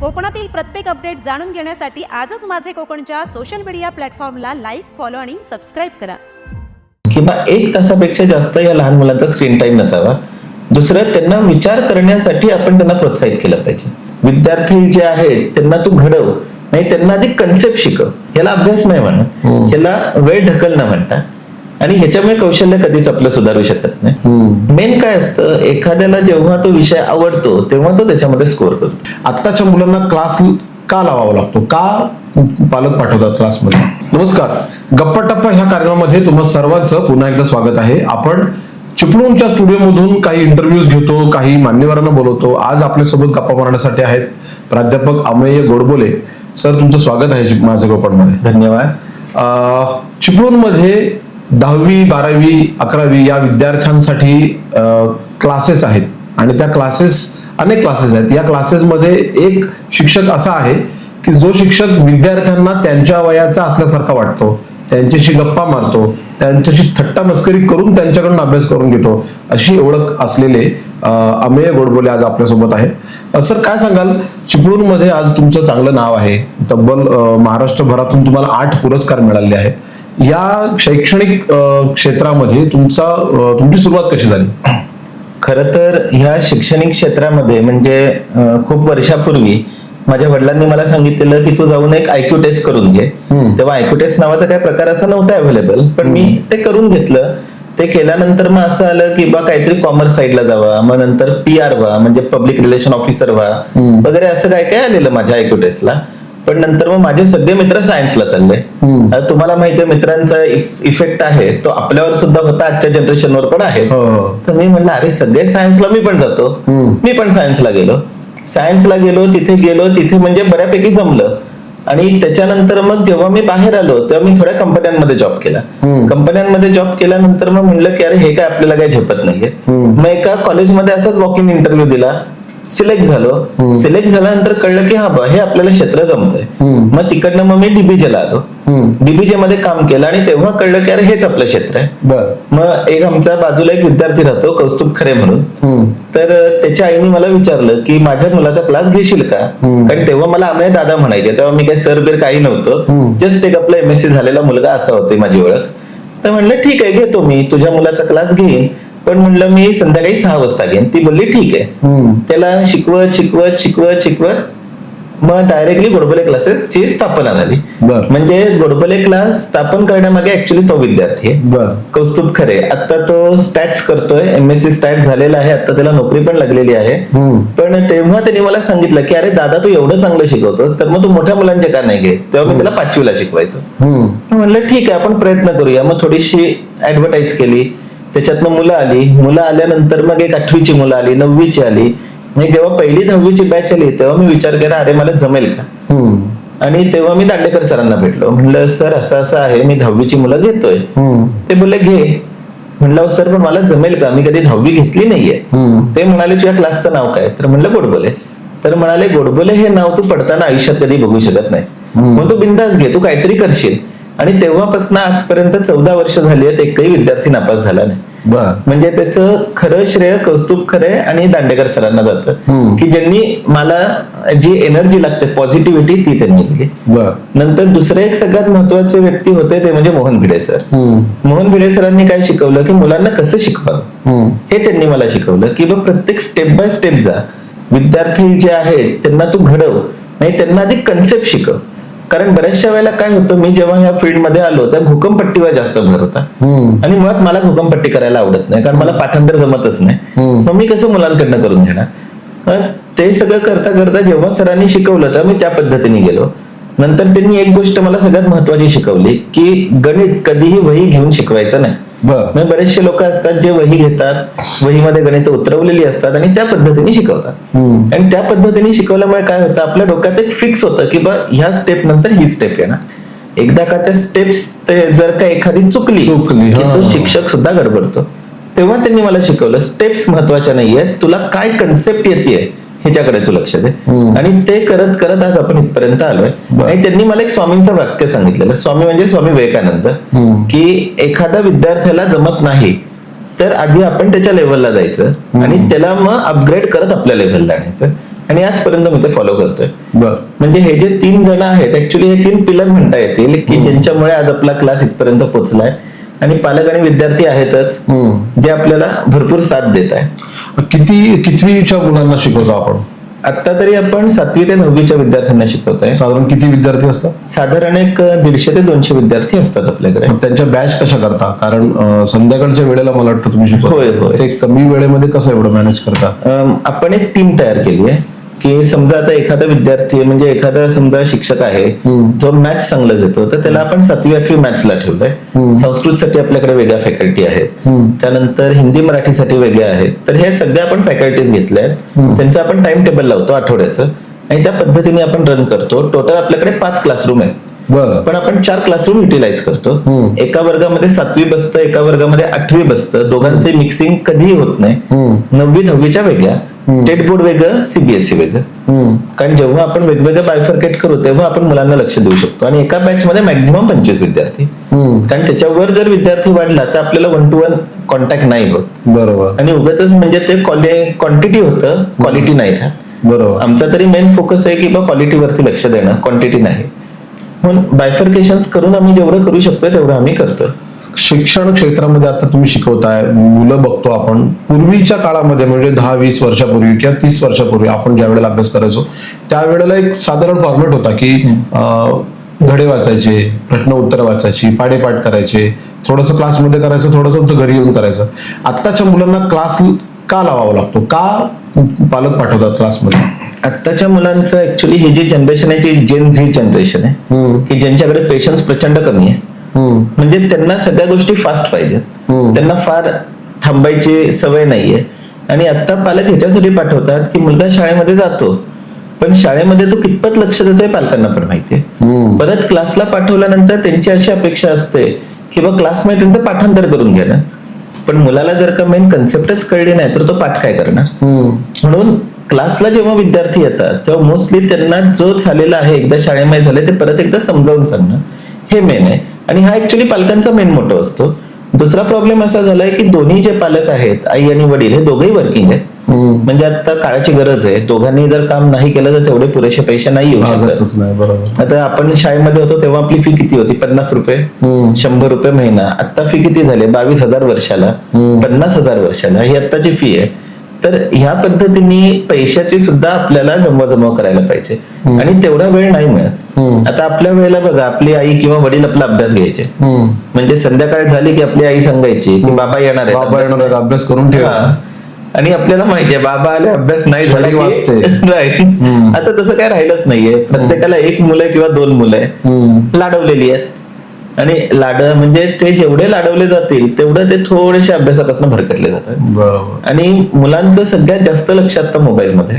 कोकणातील प्रत्येक अपडेट जाणून घेण्यासाठी आजच माझे कोकणच्या सोशल मीडिया प्लॅटफॉर्मला लाईक, फॉलो आणि सबस्क्राईब करा. किंवा 1 तासापेक्षा जास्त या लहान मुलांचा स्क्रीन टाइम नसावा. दुसरं, त्यांना विचार करण्यासाठी आपण त्यांना प्रोत्साहित केलं पाहिजे. विद्यार्थी जे आहेत त्यांना तू घडव, नाही त्यांना आधी कन्सेप्ट शिकव. याला अभ्यास नाही म्हणत, याला वेळ ढकल न म्हणता. आणि ह्याच्यामुळे कौशल्य कधीच आपलं सुधारू शकत नाही. मेन काय असतं, एखाद्याला जेव्हा तो विषय आवडतो तेव्हा तो त्याच्यामध्ये स्कोर करतो. आत्ताच्या मुलांना क्लास का लावावा लागतो, का पालक पाठवतात क्लासमध्ये? नमस्कार, गप्पा टप्पा ह्या कार्यक्रमामध्ये तुम्हा सर्वांचं पुन्हा एकदा स्वागत आहे. आपण चिपळूणच्या स्टुडिओमधून काही इंटरव्ह्यूज घेतो, काही मान्यवरांना बोलवतो. आज आपल्यासोबत गप्पा मारण्यासाठी आहेत प्राध्यापक अमेय गोडबोले. सर, तुमचं स्वागत आहे माझं कोकणमध्ये. धन्यवाद. चिपळूणमध्ये 10वी 12वी 11वी या विद्यार्थ्यांसाठी क्लासेस आहेत आणि त्या अनेक क्लासेस आहेत. या क्लासेसमध्ये एक शिक्षक असा आहे की जो शिक्षक विद्यार्थ्यांना त्यांच्या वयाचा असल्यासारखा वाटतो, त्यांच्याशी गप्पा मारतो, त्यांच्याशी थट्टा मस्करी करून त्यांच्याकडून अभ्यास करून घेतो, अशी ओळख असलेले अमेय गोडबोले आज आपल्यासोबत आहे. सर, काय सांगाल, चिपळूणमध्ये आज तुमचं चांगलं नाव आहे. तब्बल महाराष्ट्रभरातून तुम्हाला 8 पुरस्कार मिळाले आहेत. या शैक्षणिक क्षेत्रामध्ये तुमची सुरुवात कशी झाली? खरं तर ह्या शैक्षणिक क्षेत्रामध्ये म्हणजे खूप वर्षापूर्वी माझ्या वडिलांनी मला सांगितलेलं की तू जाऊन एक IQ टेस्ट करून घे. तेव्हा IQ टेस्ट नावाचा काही प्रकार असा नव्हता अवेलेबल, पण मी ते करून घेतलं. ते केल्यानंतर मग असं आलं की बा काहीतरी कॉमर्स साईडला जावा, मग नंतर PR व्हा, म्हणजे पब्लिक रिलेशन ऑफिसर व्हा वगैरे, असं काय काय आलेलं माझ्या IQ टेस्टला. पण नंतर मग माझे सगळे मित्र सायन्सला चालले. तुम्हाला माहितीये मित्रांचा इफेक्ट आहे तो आपल्यावर सुद्धा होता, आजच्या जनरेशनवर पण आहे. तर मी म्हणलं अरे सगळे सायन्सला, मी पण जातो. मी पण सायन्सला गेलो, तिथे म्हणजे बऱ्यापैकी जमलं. आणि त्याच्यानंतर मग जेव्हा मी बाहेर आलो तेव्हा मी थोड्या कंपन्यांमध्ये जॉब केला. कंपन्यांमध्ये जॉब केल्यानंतर मग म्हणलं की अरे हे काय आपल्याला काही झेपत नाहीये. मग एका कॉलेजमध्ये असाच वॉक इन इंटरव्ह्यू दिला, सिलेक्ट झाल्यानंतर कळलं की हा बा हे आपल्याला क्षेत्र जमतंय. मग तिकडनं मग मी DBJ ला आलो. DBJ मध्ये काम केलं आणि तेव्हा कळलं की अरे हेच आपलं क्षेत्र आहे. मग एक आमच्या बाजूला एक विद्यार्थी राहतो, कौस्तुभ खरे म्हणून. तर त्याच्या आईने मला विचारलं की माझ्या मुलाचा क्लास घेशील का? कारण तेव्हा मला अमेय दादा म्हणायचे, तेव्हा मी काही सर बीर काही नव्हतं, जस्ट एक आपला MSc झालेला मुलगा असा होते माझी ओळख. तर म्हणलं ठीक आहे, घेतो मी तुझ्या मुलाचा क्लास घेईन, पण म्हणलं मी संध्याकाळी 6 वाजता घेईन. ती बोलली ठीक आहे. त्याला शिकवत मग डायरेक्टली गोडबोले क्लासेसची स्थापना झाली. म्हणजे गोडबोले क्लास स्थापन करण्यामागे ऍक्च्युली तो विद्यार्थी आहे, कौस्तुभ खरे. आता तो स्टॅट्स करतोय, MSc स्टॅट्स झालेला आहे, आता त्याला नोकरी पण लागलेली आहे. पण तेव्हा त्यांनी मला सांगितलं की अरे दादा तू एवढं चांगलं शिकवतोस तर मग तू मोठ्या मुलांचे का नाही घेत. तेव्हा मी त्याला 5वीला शिकवायचं. म्हणलं ठीक आहे आपण प्रयत्न करूया. मग थोडीशी ऍडव्हर्टाईज केली, त्याच्यातनं मुलं आल्यानंतर मग एक 8वीची मुलं आली, 9वीची आली. नाही जेव्हा 1ली 10वीची बॅच आली तेव्हा मी विचार केला अरे मला जमेल का. आणि तेव्हा मी दांडेकर सरांना भेटलो. म्हणलं सर असं आहे, मी 10वीची मुलं घेतोय. ते बोलले घे. म्हणलं सर पण मला जमेल का, मी कधी 10वी घेतली नाहीये. ते म्हणाले तुझ्या क्लासचं नाव काय? तर म्हणलं गोडबोले. तर म्हणाले गोडबोले हे नाव तू पडताना आयुष्यात कधी बघू शकत नाहीस, मग तू बिंदास घे, तू काहीतरी करशील. आणि तेव्हापासून आजपर्यंत 14 वर्ष झाली आहेत, एकही विद्यार्थी नापास झाला नाही. म्हणजे त्याचं खरं श्रेय कौस्तुभ खरे आणि दांडेकर सरांना जातं की ज्यांनी मला जी एनर्जी लागते, पॉझिटिव्हिटी, ती त्यांनी दिली. नंतर दुसरे एक सगळ्यात महत्वाचे व्यक्ती होते ते म्हणजे मोहन भिडे सर. मोहन भिडे सरांनी काय शिकवलं की मुलांना कसं शिकवावं हे त्यांनी मला शिकवलं की बघ प्रत्येक स्टेप बाय स्टेप जा. विद्यार्थी जे आहेत त्यांना तू घडव, नाही त्यांना आधी कन्सेप्ट शिकव. कारण बऱ्याचशा वेळेला काय होतं, मी जेव्हा ह्या फील्डमध्ये आलो त्या घोकंपट्टीवर जास्त भर होता. आणि मुळात मला घोकंपट्टी करायला आवडत नाही, कारण मला पाठांतर जमतच नाही. मग मी कसं मुलांकडनं करून घेणार. ते सगळं करता करता जेव्हा सरांनी शिकवलं तर मी त्या पद्धतीने गेलो. नंतर त्यांनी एक गोष्ट मला सगळ्यात महत्वाची शिकवली की गणित कधीही वही घेऊन शिकवायचं नाही. बरेचसे लोक असतात जे वही घेतात, वहीमध्ये गणित उतरवलेली असतात आणि त्या पद्धतीने शिकवतात. आणि त्या पद्धतीने शिकवल्यामुळे काय होतं, आपल्या डोक्यात एक फिक्स होतं की बा ह्या स्टेप नंतर ही स्टेप येणार. एकदा का त्या स्टेप्स जर का एखादी चुकली तो शिक्षक सुद्धा गडबडतो. तेव्हा त्यांनी मला शिकवलं स्टेप्स महत्वाच्या नाहीये, तुला काय कन्सेप्ट येते ह्याच्याकडे तू लक्ष दे. आणि ते करत करत आज आपण इथपर्यंत आलोय. आणि त्यांनी मला एक स्वामींचं वाक्य सांगितलेलं, स्वामी म्हणजे स्वामी विवेकानंद, की एखाद्या विद्यार्थ्याला जमत नाही तर आधी आपण त्याच्या लेवलला जायचं आणि त्याला मग अपग्रेड करत आपल्या लेवलला आणायचं. आणि आजपर्यंत मी ते फॉलो करतोय. बर. म्हणजे हे जे 3 जण आहेत ऍक्च्युली हे 3 पिलर म्हणता येतील की ज्यांच्यामुळे आज आपला क्लास इथपर्यंत पोहोचलाय. आणि पालक आणि विद्यार्थी आहेतच जे आपल्याला भरपूर साथ देत आहे. कितवीच्या मुलांना शिकवतो आपण? आता तरी आपण 7वी ते 9वीच्या विद्यार्थ्यांना शिकवतोय. साधारण किती विद्यार्थी असतात? साधारण एक 150 ते 200 विद्यार्थी असतात आपल्याकडे. मग त्यांच्या बॅच कशा करता? कारण संध्याकाळच्या वेळेला मला वाटतं तुम्ही होय, शिकवता, होय. ते कमी वेळेमध्ये कसं एवढं मॅनेज करता? आपण एक टीम तयार केली आहे की समजा आता एखादा विद्यार्थी म्हणजे एखादा समजा शिक्षक आहे जो मॅथ्स चांगलं घेतो तर त्याला आपण 7वी 8वी मॅथ्सला ठेवलंय. संस्कृतसाठी आपल्याकडे वेगळ्या फॅकल्टी आहेत, त्यानंतर हिंदी मराठीसाठी वेगळ्या आहेत. तर हे सगळ्या आपण फॅकल्टीज घेतल्या आहेत. त्यांचं आपण टाइम टेबल लावतो आठवड्याचं आणि त्या पद्धतीने आपण रन करतो. टोटल आपल्याकडे 5 क्लासरूम आहेत. बरं. पण आपण 4 क्लासरूम युटिलाइज करतो. एका वर्गामध्ये 7वी बसतं, एका वर्गामध्ये 8वी बसतं. दोघांचे मिक्सिंग कधीही होत नाही. 9वी 10वीच्या वेगळ्या, स्टेट बोर्ड वेगळं, सीबीएसई वेगळं. कारण जेव्हा आपण वेगवेगळं बायफर्केट करू तेव्हा आपण मुलांना लक्ष देऊ शकतो. आणि एका बॅच मध्ये मॅक्झिमम 25 विद्यार्थी. कारण त्याच्यावर जर विद्यार्थी वाढला तर आपल्याला 1 to 1 कॉन्टॅक्ट नाही होत. बरोबर. आणि उगाच म्हणजे ते क्वांटिटी होतं, क्वालिटी नाही राहत. बरोबर. आमचा तरी मेन फोकस आहे की बा क्वालिटीवरती लक्ष देणं, क्वांटिटी नाही. म्हणून बायफर्केशन करून आम्ही जेवढं करू शकतो तेवढं आम्ही करतो. शिक्षण क्षेत्रामध्ये आता तुम्ही शिकवताय, मुलं बघतो आपण, पूर्वीच्या काळामध्ये म्हणजे 10-20 वर्षापूर्वी किंवा 30 वर्षापूर्वी आपण ज्या वेळेला अभ्यास करायचो त्यावेळेला एक साधारण फॉर्मॅट होता की धडे वाचायचे, प्रश्न उत्तर वाचायची, पाडेपाठ करायचे, थोडंसं क्लासमध्ये करायचं, थोडंसं घरी येऊन करायचं. आत्ताच्या मुलांना क्लास का लावावा लागतो? का पालक पाठवतात क्लासमध्ये? आत्ताच्या मुलांचं ऍक्च्युली ही जी जनरेशन आहे ती जेन झी जनरेशन आहे की ज्यांच्याकडे पेशन्स प्रचंड कमी आहे. म्हणजे त्यांना सगळ्या गोष्टी फास्ट पाहिजेत. त्यांना फार थांबायची सवय नाहीये. आणि आता पालक ह्याच्यासाठी पाठवतात की मुलगा शाळेमध्ये जातो पण शाळेमध्ये तो कितपत लक्ष देतोय पालकांना पण माहितीये. परत क्लासला पाठवल्यानंतर त्यांची अशी अपेक्षा असते की बा क्लासमध्ये त्यांचं पाठांतर करून घेणं. पण मुलाला जर का मेन कन्सेप्टच कळली नाही तर तो पाठ काय करणार. म्हणून क्लासला जेव्हा विद्यार्थी येतात तेव्हा मोस्टली त्यांना जो झालेला आहे एकदा शाळेमध्ये झाले ते परत एकदा समजावून सांगणं हे मेन आहे. आणि हा ऍक्च्युली पालकांचा मेन मोठो असतो. दुसरा प्रॉब्लेम असा झालाय की दोन्ही जे पालक आहेत, आई आणि वडील, हे दोघेही वर्किंग आहेत. म्हणजे आता काळाची गरज आहे. दोघांनी जर काम नाही केलं तर तेवढे पुरेसे पैसे नाही येऊ शकत. आता आपण शाळेमध्ये होतो तेव्हा आपली फी किती होती? 50 रुपये, 100 रुपये महिना. आता फी किती झाली? 22,000 वर्षाला, 50,000 वर्षाला ही आत्ताची फी आहे. तर ह्या पद्धतीने पैशाची सुद्धा आपल्याला जमवाजमव करायला पाहिजे आणि तेवढा वेळ नाही मिळत. आता आपल्या वेळेला बघा, आपली आई किंवा वडील आपला अभ्यास घ्यायचे. म्हणजे संध्याकाळ झाली की आपली आई सांगायची की बाबा येणार आहे, अभ्यास करून ठेवा. आणि आपल्याला माहितीये बाबा आले अभ्यास नाही झाला की राईट. आता तसं काय राहिलंच नाहीये. प्रत्येकाला 1 मुलं किंवा 2 मुलं लाडवलेली आहेत. आणि म्हणजे ते जेवढे लाडवले जातील तेवढं ते थोडेसे अभ्यासापासून भरकटले जातात. आणि मुलांचं सगळ्यात जास्त लक्ष आता मोबाईल मध्ये.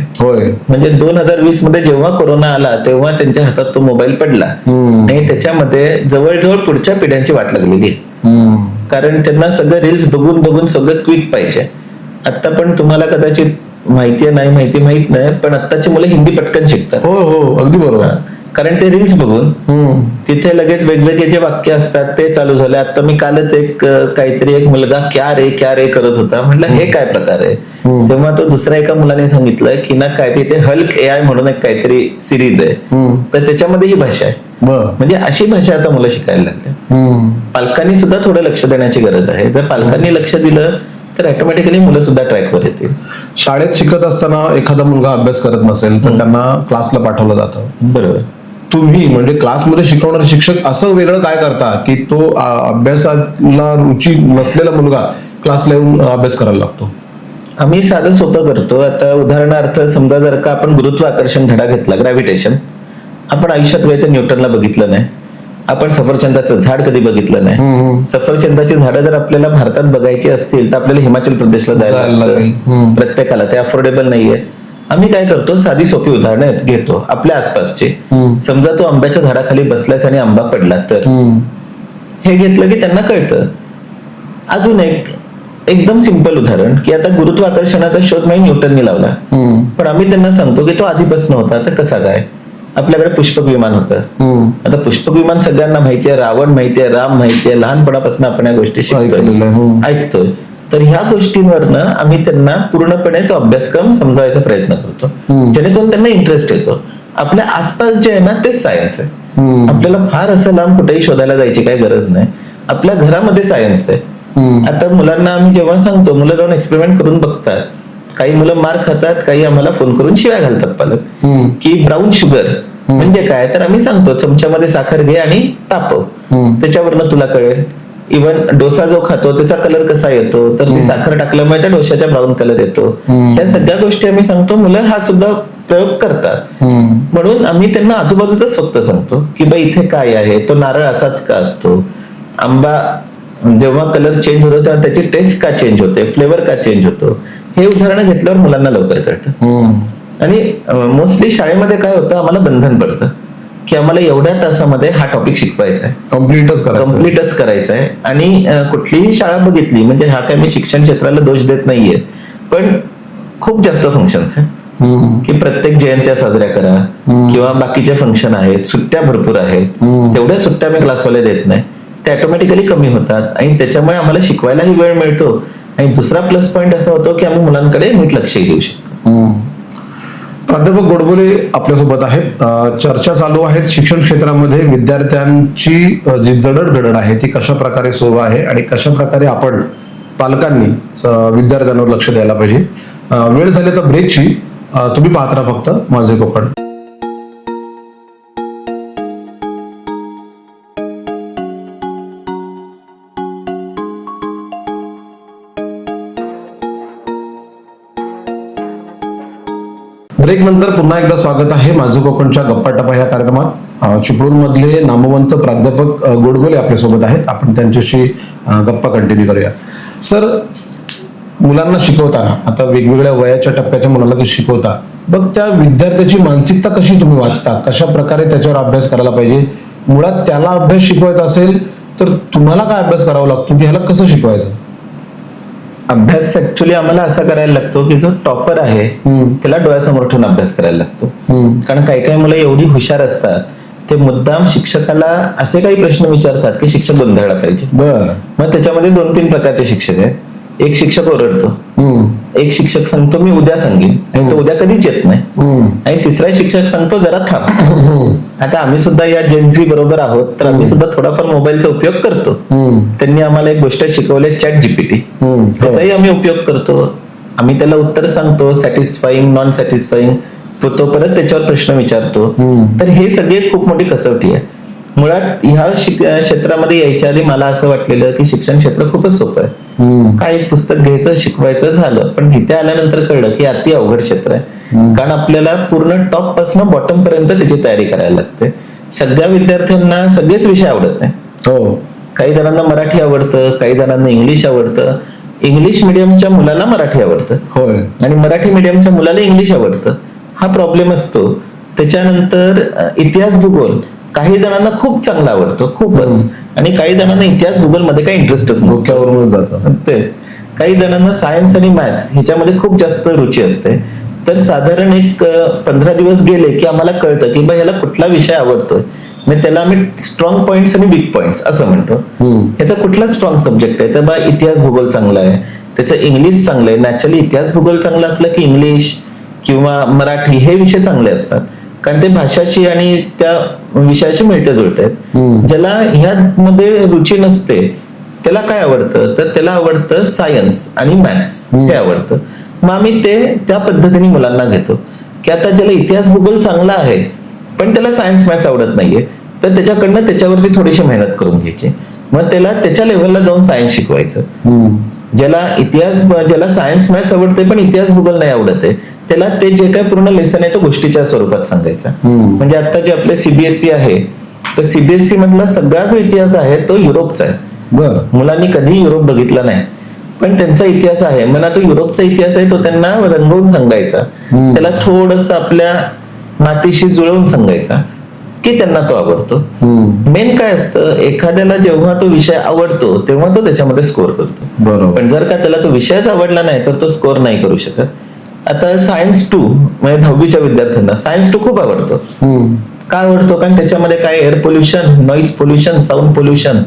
म्हणजे 2020 मध्ये जेव्हा कोरोना आला तेव्हा त्यांच्या हातात तो मोबाईल पडला आणि त्याच्यामध्ये जवळजवळ पुढच्या पिढ्यांची वाट लागलेली आहे. कारण त्यांना सगळं रील्स बघून बघून सगळं क्विक पाहिजे. आता पण तुम्हाला कदाचित माहिती माहित नाही पण आत्ताची मुलं हिंदी पटकन शिकतात. हो, अगदी बरोबर. कारण ते रील्स बघून तिथे लगेच वेगवेगळे जे वाक्य असतात ते चालू झाले. आता मी कालच काहीतरी एक मुलगा क्या रे करत होता. म्हटलं हे काय प्रकार आहे? तेव्हा तो दुसऱ्या एका मुलाने सांगितलं की ना काय तिथे हल्क AI म्हणून एक काहीतरी सिरीज आहे तर त्याच्यामध्ये ही भाषा आहे. म्हणजे अशी भाषा आता मुलं शिकायला लागले. पालकांनी सुद्धा थोडं लक्ष देण्याची गरज आहे. जर पालकांनी लक्ष दिलं तर ऑटोमॅटिकली मुलं सुद्धा ट्रॅकवर येतील. शाळेत शिकत असताना एखादा मुलगा अभ्यास करत नसेल तर त्यांना क्लासला पाठवलं जातं. बरोबर. तुम्ही म्हणजे क्लासमध्ये शिकवणारे शिक्षक असं वेगळं काय करता की तो अभ्यासाला रुची नसलेला मुलगा क्लासला येऊन अभ्यास करायला लागतो? आम्ही साधं सोपं करतो. आता उदाहरणार्थ समजा जर का आपण गुरुत्वाकर्षण धडा घेतला, ग्रॅव्हिटेशन, आपण आयुष्यात वेळ तर न्यूटनला बघितलं नाही. आपण सफरचंदाचं झाड कधी बघितलं नाही. सफरचंदाची झाडं जर आपल्याला भारतात बघायची असतील तर आपल्याला हिमाचल प्रदेशला जायला लागतं प्रत्येकाला. ते अफोर्डेबल नाहीये. आम्ही काय करतो, साधी सोपी उदाहरणं घेतो आपल्या आसपासचे. समजा तो आंब्याच्या झाडाखाली बसलास आणि आंबा पडला तर हे घेतलं की त्यांना कळतं. अजून एक एकदम सिंपल उदाहरण की आता गुरुत्वाकर्षणाचा शोध नाही न्यूटननी लावला पण आम्ही त्यांना सांगतो की तो आधीपासून होता तर कसा काय. आपल्याकडे पुष्पक विमान होतं. आता पुष्पक विमान सगळ्यांना माहितीये, रावण माहितीये, राम माहितीये, लहानपणापासून आपण या गोष्टी शिकतोय, ऐकतोय. तर ह्या गोष्टींवरनं आम्ही त्यांना पूर्णपणे तो अभ्यासक्रम समजावायचा प्रयत्न करतो, जेणेकरून त्यांना इंटरेस्ट येतो. आपल्या आसपास जे आहे ना तेच सायन्स आहे. आपल्याला फार असं लांब कुठेही शोधायला जायची काही गरज नाही. आपल्या घरामध्ये सायन्स आहे. आता मुलांना आम्ही जेव्हा सांगतो, मुलं जाऊन एक्सपेरिमेंट करून बघतात. काही मुलं मार खातात, काही आम्हाला फोन करून शिव्या घालतात पालक की ब्राऊन शुगर म्हणजे काय. तर आम्ही सांगतो चमच्यामध्ये साखर घे आणि तापव, त्याच्यावरनं तुला कळेल. इव्हन डोसा जो खातो त्याचा कलर कसा येतो, तर ती साखर टाकल्यामुळे त्या डोशाचा ब्राऊन कलर येतो. या सगळ्या गोष्टी आम्ही सांगतो, मुलं हा सुद्धा प्रयोग करतात. म्हणून आम्ही त्यांना आजूबाजूच फक्त सांगतो की बाई इथे काय आहे, तो नारळ असाच का असतो, आंबा जेव्हा कलर चेंज होतो तेव्हा त्याची टेस्ट का चेंज होते, फ्लेवर का चेंज होतो, हे उदाहरण घेतल्यावर मुलांना लवकर कळतं. आणि मोस्टली शाळेमध्ये काय होतं, आम्हाला बंधन पडतं की आम्हाला एवढ्या तासामध्ये हा टॉपिक शिकवायचा आहे, कम्प्लीटच करायचा आहे. आणि कुठलीही शाळा बघितली, म्हणजे हा काय मी शिक्षण क्षेत्राला दोष देत नाहीये, पण खूप जास्त फंक्शन्स आहे की प्रत्येक जयंत्या साजऱ्या करा किंवा बाकीचे फंक्शन आहेत, सुट्ट्या भरपूर आहेत. तेवढ्या सुट्ट्या मी क्लासवाले देत नाही, ते ऑटोमॅटिकली कमी होतात आणि त्याच्यामुळे आम्हाला शिकवायलाही वेळ मिळतो. आणि दुसरा प्लस पॉइंट असा होतो की आम्ही मुलांकडे नीट लक्षही देऊ शकतो. प्राध्यापक गोडबोले आपल्यासोबत आहेत. चर्चा चालू आहेत शिक्षण क्षेत्रामध्ये विद्यार्थ्यांची जी जडणघडण आहे ती कशा प्रकारे सुरू आहे आणि कशा प्रकारे आपण पालकांनी विद्यार्थ्यांवर लक्ष द्यायला पाहिजे. वेळ झाली तर ब्रेकची. तुम्ही पाहत राहा फक्त माझे कोकण. ब्रेक नंतर पुन्हा एकदा स्वागत आहे माझं कोकणच्या गप्पा टप्पा ह्या कार्यक्रमात. चिपळूण मधले नामवंत प्राध्यापक गोडबोले आपल्यासोबत आहेत. आपण त्यांच्याशी गप्पा कंटिन्यू करूया. सर, मुलांना शिकवताना आता वेगवेगळ्या वयाच्या टप्प्याच्या मुलांना ते शिकवता, मग त्या विद्यार्थ्याची मानसिकता कशी तुम्ही वाचता, कशा प्रकारे त्याच्यावर अभ्यास करायला पाहिजे. मुळात त्याला अभ्यास शिकवायचा असेल तर तुम्हाला काय अभ्यास करावा लागतो की ह्याला कसं शिकवायचं. अभ्यास ऍक्च्युली आम्हाला असा करायला लागतो की जो टॉपर आहे त्याला डोळ्यासमोर ठेवून अभ्यास करायला लागतो. कारण काही काही मुलं एवढी हुशार असतात, ते मुद्दाम शिक्षकाला असे काही प्रश्न विचारतात की शिक्षक गोंधळला पाहिजे. मग त्याच्यामध्ये 2-3 प्रकारचे शिक्षक आहेत. एक शिक्षक ओरडतो, एक शिक्षक सांगतो मी उद्या सांगेन आणि तो उद्या कधीच येत नाही, आणि तिसरा शिक्षक सांगतो जरा थांब. आता आम्ही सुद्धा या जेनझी बरोबर आहोत, तर आम्ही सुद्धा थोडाफार मोबाईलचा उपयोग करतो. त्यांनी आम्हाला एक गोष्ट शिकवली ChatGPT, त्याचाही आम्ही उपयोग करतो. आम्ही त्याला उत्तर सांगतो, सॅटिस्फाईंग, नॉन सॅटिस्फाईंग, तो परत त्याच्यावर प्रश्न विचारतो. तर हे सगळे खूप मोठी कसोटी आहे. मुळात ह्या क्षेत्रामध्ये यायच्या आधी मला असं वाटलेलं की शिक्षण क्षेत्र खूपच सोपं आहे, काय एक पुस्तक घ्यायचं, शिकवायचं, झालं. पण तिथे आल्यानंतर कळलं की अति अवघड क्षेत्र आहे. कारण आपल्याला पूर्ण टॉप पासून बॉटम पर्यंत त्याची तयारी करायला लागते. सगळ्या विद्यार्थ्यांना सगळेच विषय आवडत नाही. काही जणांना मराठी आवडतं, काही जणांना इंग्लिश आवडतं. इंग्लिश मिडियमच्या मुलाला मराठी आवडतं आणि मराठी मिडियमच्या मुलाला इंग्लिश आवडतं. हा प्रॉब्लेम असतो. त्याच्यानंतर इतिहास, भूगोल काही जणांना खूप चांगला आवडतो, खूपच. आणि काही जणांना इतिहास, भूगोल मध्ये काही इंटरेस्टच नसते. काही जणांना सायन्स आणि मॅथ्स ह्याच्यामध्ये खूप जास्त रुची असते. तर साधारण एक 15 दिवस गेले की आम्हाला कळतं की बाई ह्याला कुठला विषय आवडतोय. मग त्याला आम्ही स्ट्रॉंग पॉइंट्स आणि वीक पॉइंट्स असं म्हणतो. ह्याचा कुठला स्ट्रॉंग सब्जेक्ट आहे, तर बा इतिहास, भूगोल चांगला आहे, त्याचं इंग्लिश चांगलं आहे. नॅचरली इतिहास, भूगोल चांगलं असलं की इंग्लिश किंवा मराठी हे विषय चांगले असतात, कारण ते भाषाशी आणि त्या विषयाशी मिळते जुळते. ज्याला ह्यामध्ये रुची नसते त्याला काय आवडतं, तर त्याला आवडतं सायन्स आणि मॅथ्स हे आवडतं. मग आम्ही ते त्या पद्धतीने मुलांना घेतो की आता ज्याला इतिहास, भूगोल चांगला आहे पण त्याला सायन्स, मॅथ्स आवडत नाहीये, तर त्याच्याकडनं त्याच्यावरती थोडीशी मेहनत करून घ्यायची. मग त्याला त्याच्या लेव्हलला जाऊन सायन्स शिकवायचं. ज्याला सायन्स, मॅथ्स आवडते पण इतिहास, भूगोल नाही आवडत आहे, त्याला ते जे काही पूर्ण लेसन आहे तो गोष्टीच्या स्वरूपात सांगायचा. म्हणजे आता जे आपले CBSE आहे, तर CBSE मधला सगळा जो इतिहास आहे तो युरोपचा आहे. मुलांनी कधी युरोप बघितला नाही, पण त्यांचा इतिहास आहे. मला तो युरोपचा इतिहास आहे तो त्यांना रंगवून सांगायचा, त्याला थोडस आपल्या मातीशी जुळवून सांगायचा की त्यांना तो आवडतो. मेन काय असतं, एखाद्याला जेव्हा तो विषय आवडतो तेव्हा तो त्याच्यामध्ये स्कोअर करतो. पण जर का त्याला तो विषयच आवडला नाही तर तो स्कोअर नाही करू शकत. आता सायन्स 2 म्हणजे 10वीच्या विद्यार्थ्यांना सायन्स 2 खूप आवडतो. का आवडतो, कारण त्याच्यामध्ये काय air pollution, noise pollution, sound pollution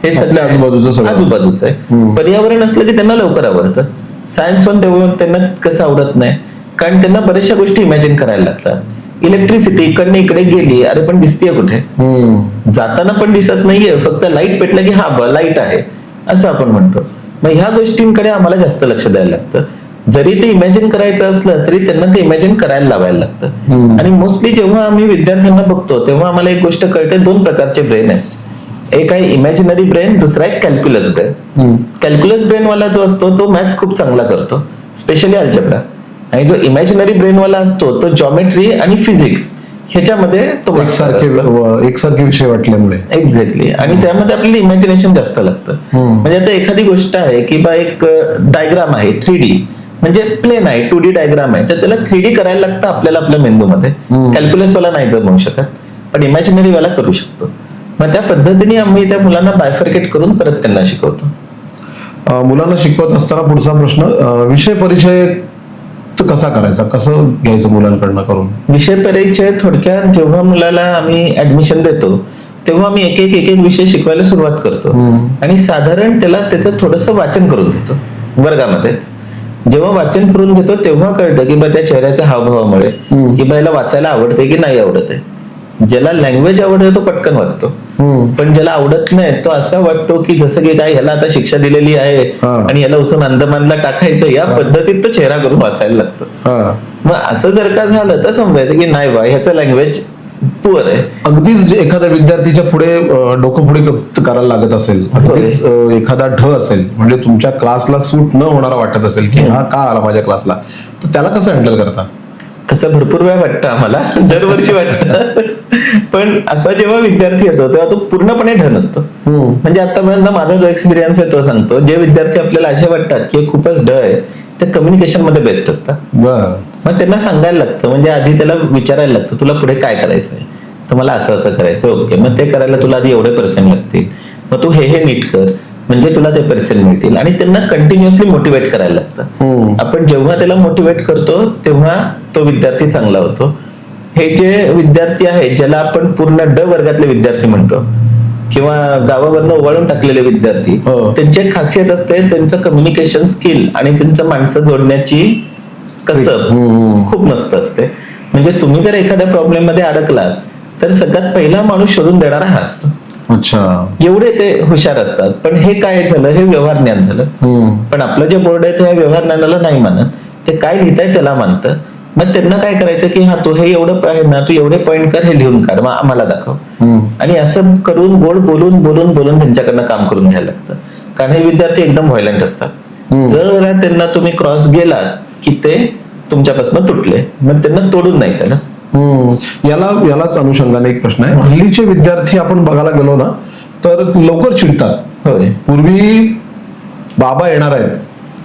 हे आपल्या आजूबाजूचं सगळं. आजूबाजूचं आहे. पर्यावरण असलं की त्यांना लवकर आवडतं. सायन्स पण तेव्हा त्यांना कसं आवडत नाही, कारण त्यांना बऱ्याचशा गोष्टी इमॅजिन करायला लागतात. इलेक्ट्रिसिटी इकडनं इकडे गेली, अरे पण दिसतीये कुठे, जाताना पण दिसत नाहीये, फक्त लाईट पेटलं की हा लाईट आहे असं आपण म्हणतो. मग ह्या गोष्टींकडे आम्हाला जास्त लक्ष द्यायला लागतं. जरी ते इमॅजिन करायचं असलं तरी त्यांना ते इमॅजिन करायला लावायला लागतं. आणि मोस्टली जेव्हा आम्ही विद्यार्थ्यांना बघतो तेव्हा आम्हाला एक गोष्ट कळते, 2 प्रकारचे ब्रेन आहेत. एक आहे इमॅजिनरी ब्रेन, दुसरा आहे कॅल्क्युलस ब्रेन. कॅल्क्युलस ब्रेन वाला जो असतो तो मॅथ्स खूप चांगला करतो, स्पेशली अल्जेब्रा. आणि जो इमॅजिनरी ब्रेन वाला असतो तो जॉमेट्री आणि फिजिक्स ह्याच्यामध्ये तो एकसारखे विषय वाटल्यामुळे. एक्झॅक्टली. आणि त्यामध्ये आपल्याला इमॅजिनेशन जास्त लागतं. म्हणजे आता एखादी गोष्ट आहे की बा एक डायग्राम आहे 3D, म्हणजे प्लेन आहे, 2D डायग्राम आहे, तर त्याला 3D करायला लागतं आपल्याला आपल्या मेंदूमध्ये. कॅल्क्युलस वाला नाही जमवू शकत, पण इमॅजिनरी वाला करू शकतो. मग त्या पद्धतीने आम्ही त्या मुलांना बायफर्केट करून परत त्यांना शिकवतो. मुलांना शिकवत असताना पुढचा प्रश्न, विषय परिचय कसा करायचा, कसं घ्यायचं मुलांकडनं करून? विषय परिचय थोडक्यात जेव्हा मुलाला आम्ही ऍडमिशन देतो तेव्हा आम्ही एक एक विषय शिकवायला सुरुवात करतो. आणि साधारण त्याला त्याचं थोडंसं वाचन करून घेतो वर्गामध्येच. जेव्हा वाचन करून घेतो तेव्हा कळतं की बा त्या चेहऱ्याच्या हावभावामुळे की बा याला वाचायला आवडते की नाही आवडत आहे. ज्याला लँग्वेज आवडते तो पटकन वाचतो, पण ज्याला आवडत नाही तो असा वाटतो की जसं की काय ह्याला आता शिक्षा दिलेली आहे आणि याला उसून अंदमानला टाकायचं, या पद्धतीत तो चेहरा करून वाचायला लागतो. मग असं जर का झालं तर समजायचं की नाही बा ह्याचं लँग्वेज पुअर आहे. अगदीच एखाद्या विद्यार्थीच्या पुढे डोकं पुढे करायला लागत असेल, अगदीच एखादा ढ असेल, म्हणजे तुमच्या क्लासला सूट न होणारा वाटत असेल की हा का आला माझ्या क्लासला, तर त्याला कसं हँडल करता? तसं भरपूर वेळा वाटतं आम्हाला, दरवर्षी वाटतं. पण असा जेव्हा विद्यार्थी येतो तेव्हा तो पूर्णपणे ढ नसतो. म्हणजे आतापर्यंत माझा जो एक्सपिरियन्स आहे तो सांगतो, जे विद्यार्थी आपल्याला असे वाटतात की खूपच ढ आहे ते कम्युनिकेशन मध्ये बेस्ट असतात. मग त्यांना सांगायला लागतं, म्हणजे आधी त्याला विचारायला लागतं तुला पुढे काय करायचंय, तर मला असं असं करायचं. ओके, मग ते करायला तुला आधी एवढे पर्सेंट लागतील, मग तू हे नीट कर म्हणजे तुला ते पर्सेंट मिळतील. आणि त्यांना कंटिन्युअसली मोटिवेट करायला लागतं. आपण जेव्हा त्याला मोटिवेट करतो तेव्हा तो विद्यार्थी चांगला होतो. हे जे विद्यार्थी आहेत ज्याला आपण पूर्ण ड वर्गातले विद्यार्थी म्हणतो किंवा गावावरनं ओवाळून टाकलेले विद्यार्थी, त्यांची एक खासियत असते त्यांचं कम्युनिकेशन स्किल आणि त्यांचं माणसं जोडण्याची कसब खूप मस्त असते. म्हणजे तुम्ही जर एखाद्या प्रॉब्लेम मध्ये अडकलात तर सगळ्यात पहिला माणूस शोधून देणारा हा असतो. अच्छा, एवढे ते हुशार असतात. पण हे काय झालं, हे व्यवहार ज्ञान झालं. पण आपलं जे बोर्ड आहे ते व्यवहार ज्ञानाला नाही मानत, ते काय लिहिताय त्याला मानतं. मग त्यांना काय करायचं की हा तू हे एवढं आहे ना, तू एवढे पॉईंट कर, हे लिहून काढ, मग आम्हाला दाखव. आणि असं करून गोड बोलून बोलून बोलून त्यांच्याकडनं काम करून घ्यायला लागतं. कारण हे विद्यार्थी एकदम व्हायलंट असतात. जर त्यांना तुम्ही क्रॉस गेलात की ते तुमच्यापासून तुटले, मग त्यांना तोडून नाहीच ना. यालाच अनुषंगाने एक प्रश्न आहे. हल्लीचे विद्यार्थी आपण बघायला गेलो ना तर लवकर चिडतात. होय. पूर्वी बाबा येणार आहेत,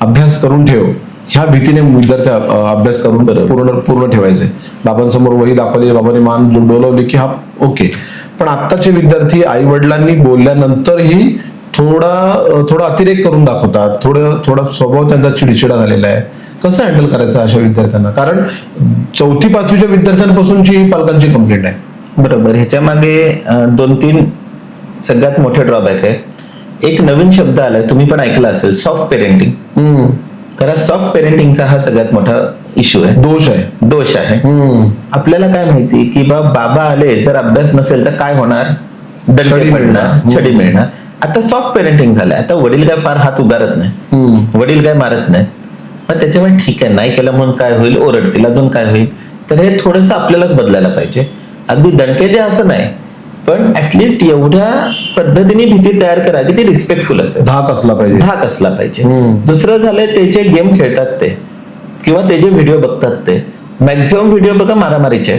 अभ्यास करून ठेव, ह्या भीतीने विद्यार्थी अभ्यास करून पूर्ण ठेवायचे. बाबांसमोर वही दाखवली, बाबांनी मान डोलवली की हा ओके. पण आत्ताचे विद्यार्थी आई वडिलांनी बोलल्यानंतरही थोडा अतिरेक करून दाखवतात. थोडा स्वभाव त्यांचा चिडचिडा झालेला आहे. कसं हँडल करायचं अशा विद्यार्थ्यांना? कारण 4वी-5वीच्या विद्यार्थ्यांपासूनची पालकांची कंप्लेंट आहे. बरोबर. ह्याच्या मागे 2-3 सगळ्यात मोठे ड्रॉबॅक आहे. एक नवीन शब्द आलाय, तुम्ही पण ऐकला असेल, सॉफ्ट पेरेंटिंग. तर सॉफ्ट पेरेंटिंगचा हा सगळ्यात मोठा इश्यू आहे, दोष आहे. आपल्याला काय माहिती की बाबा आले, जर अभ्यास नसेल तर काय होणार, दंडे पडणार, छडी मिळणार. आता सॉफ्ट पेरेंटिंग झालंय. आता वडील काय फार हात उगारत नाही, वडील काय मारत नाही. पण त्याच्यामुळे ठीक आहे, नाही केलं म्हणून काय होईल, ओरडतील, अजून काय होईल. तर हे थोडंसं आपल्यालाच बदलायला पाहिजे. अगदी दणके जे असं नाही, पण ऍटलिस्ट एवढ्या पद्धतीने भीती तयार करा की ती रिस्पेक्टफुल असेल, धाक असला पाहिजे. दुसरं झालंय, ते जे गेम खेळतात ते किंवा ते जे व्हिडिओ बघतात ते मॅक्झिमम व्हिडिओ बघा मारामारीचे.